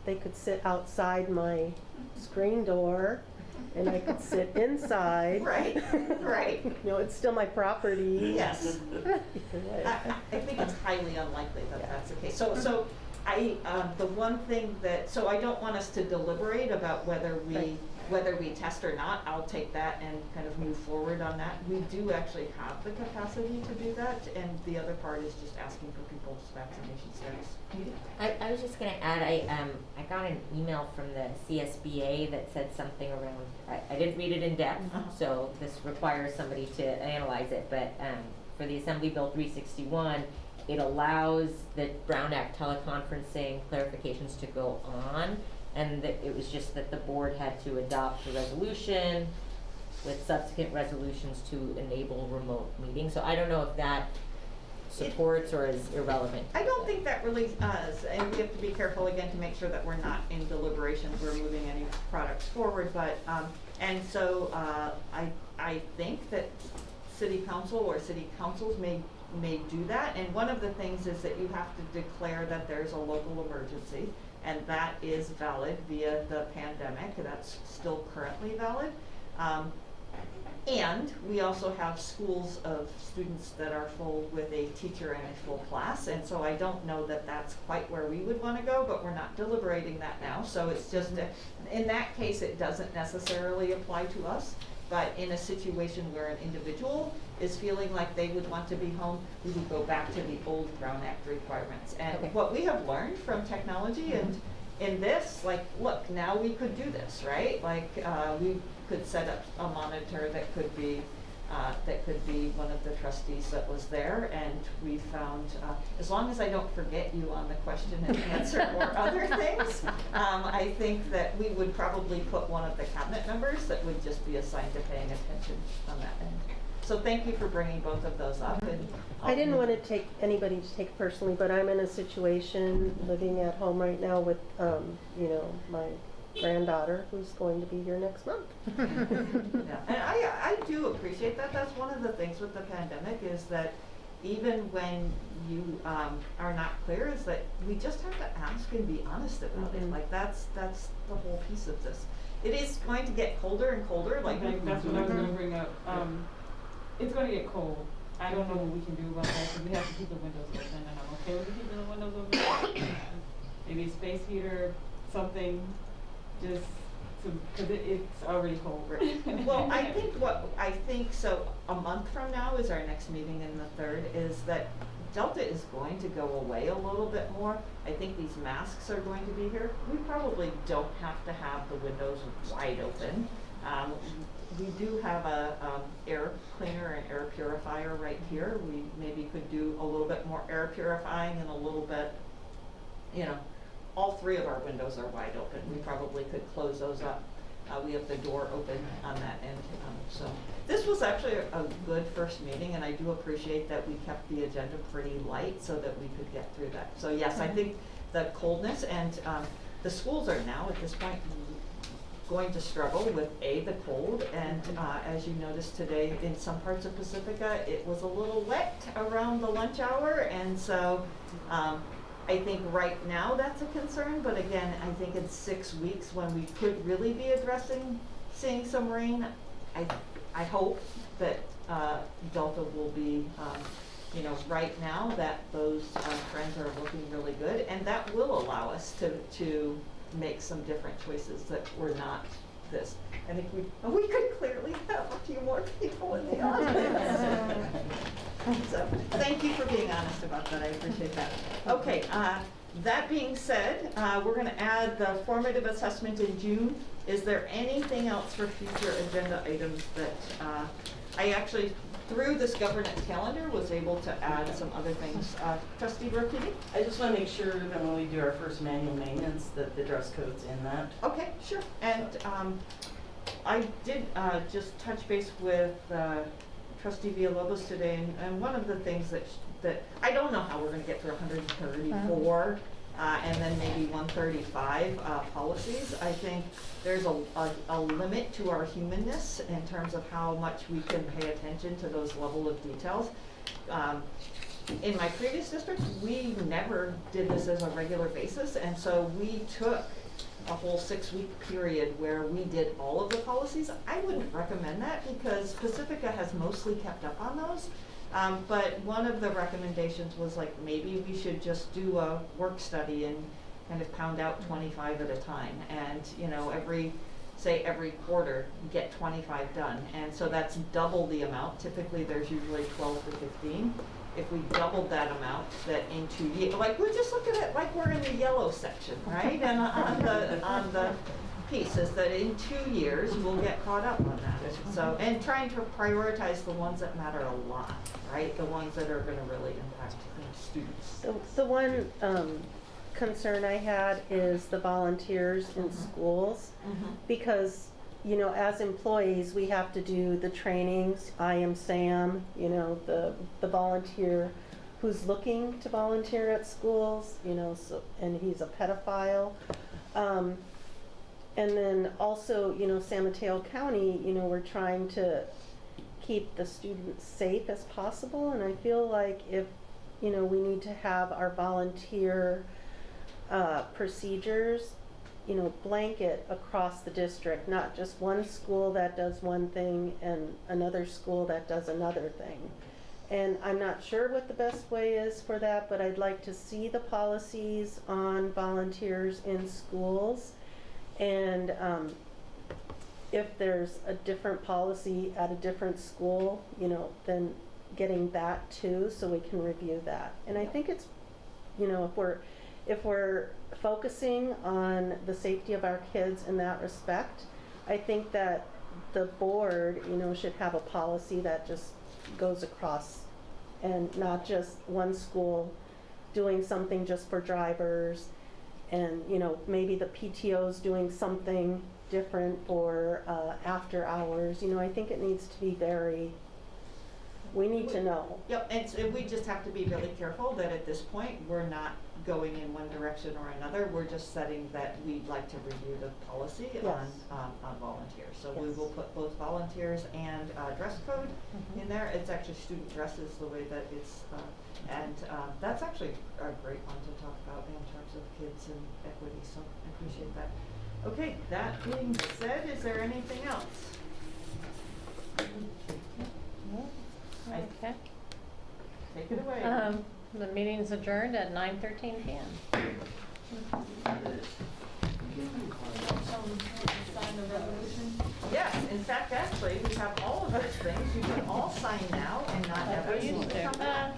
they could sit outside my screen door and I could sit inside. Right, right. You know, it's still my property. Yes. I think it's highly unlikely that that's the case. So the one thing that, so I don't want us to deliberate about whether we test or not. I'll take that and kind of move forward on that. We do actually have the capacity to do that, and the other part is just asking for people's vaccination status. I was just going to add, I got an email from the CSBA that said something around, I didn't read it in depth, so this requires somebody to analyze it, but for the Assembly Bill 361, it allows the Brown Act teleconferencing clarifications to go on, and that it was just that the board had to adopt a resolution with subsequent resolutions to enable remote meetings. So I don't know if that supports or is irrelevant. I don't think that really does, and we have to be careful again to make sure that we're not in deliberations, we're moving any products forward, but, and so I think that city council or city councils may do that. And one of the things is that you have to declare that there's a local emergency, and that is valid via the pandemic. That's still currently valid. And we also have schools of students that are full with a teacher and a full class, and so I don't know that that's quite where we would want to go, but we're not deliberating that now. So it's just, in that case, it doesn't necessarily apply to us, but in a situation where an individual is feeling like they would want to be home, we would go back to the old Brown Act requirements. And what we have learned from technology and in this, like, look, now we could do this, right? Like, we could set up a monitor that could be one of the trustees that was there, and we found, as long as I don't forget you on the question and answer or other things, I think that we would probably put one of the cabinet members that would just be assigned to paying attention on that end. So thank you for bringing both of those up. And I didn't want to take anybody to take personally, but I'm in a situation living at home right now with, you know, my granddaughter who's going to be here next month. Yeah, and I do appreciate that. That's one of the things with the pandemic is that even when you are not clear, is that we just have to ask and be honest about it. Like that's the whole piece of this. It is going to get colder and colder. Like that's what I was going to bring up. It's going to get cold. I don't know what we can do about that because we have to keep the windows open, and I'm okay with keeping the windows open. Maybe a space heater, something, just because it's already cold. Well, I think so. A month from now is our next meeting, and the 3rd is that Delta is going to go away a little bit more. I think these masks are going to be here. We probably don't have to have the windows wide open. We do have a air cleaner and air purifier right here. We maybe could do a little bit more air purifying and a little bit, you know, all 3 of our windows are wide open. We probably could close those up. We have the door open on that end. So this was actually a good first meeting, and I do appreciate that we kept the agenda pretty light so that we could get through that. So yes, I think the coldness and the schools are now at this point going to struggle with the cold, and as you noticed today in some parts of Pacifica, it was a little wet around the lunch hour, and so I think right now that's a concern, but again, I think in 6 weeks when we could really be seeing some rain, I hope that Delta will be, you know, right now that those trends are looking really good, and that will allow us to make some different choices that were not this. I think we could clearly have a few more people in the audience. So thank you for being honest about that. I appreciate that. Okay, that being said, we're going to add the formative assessment in June. Is there anything else for future agenda items that I actually, through this governance calendar, was able to add some other things. Trustee Burkini? I just want to make sure that when we do our first manual maintenance that the dress code's in that. Okay, sure. And I did just touch base with Trustee Villalobos today, and one of the things that I don't know how we're going to get through 134 and then maybe 135 policies. I think there's a limit to our humanness in terms of how much we can pay attention to those level of details. In my previous district, we never did this as a regular basis, and so we took a whole 6-week period where we did all of the policies. I wouldn't recommend that because Pacifica has mostly kept up on those. But one of the recommendations was like maybe we should just do a work study and kind of pound out 25 at a time, and you know every quarter get 25 done, and so that's double the amount. Typically there's usually 12 to 15. If we doubled that amount, that in 2 years, like we're just looking at like we're in the yellow section, right? And on the piece is that in 2 years we'll get caught up on that. So, and trying to prioritize the ones that matter a lot, right? The ones that are going to really impact students. So the one concern I had is the volunteers in schools, because you know, as employees, we have to do the trainings. I am Sam, you know, the volunteer who's looking to volunteer at schools, you know, so, and he's a pedophile. And then also, you know, San Mateo County, you know, we're trying to keep the students safe as possible, and I feel like if, you know, we need to have our volunteer procedures, you know, blanket across the district, not just one school that does one thing and another school that does another thing. And I'm not sure what the best way is for that, but I'd like to see the policies on volunteers in schools. And if there's a different policy at a different school, you know, then getting that too, so we can review that. And I think it's, you know, if we're focusing on the safety of our kids in that respect, I think that the board, you know, should have a policy that just goes across, and not just one school doing something just for drivers, and, you know, maybe the PTO's doing something different for after hours. You know, I think it needs to be we need to know. Yep, and so we just have to be really careful that at this point, we're not going in one direction or another. We're just setting that we'd like to review the policy Yes. on volunteers. So we Yes. will put both volunteers and dress code in there. It's actually student dresses, the way that it's, and that's actually a great one to talk about in terms of kids and equity, so I appreciate that. Okay, that being said, is there anything else? Okay. Take it away. The meeting's adjourned at 9:13 p.m. Yes, in fact, actually, we have all of those things. You can all sign now and not have We us used to. come back.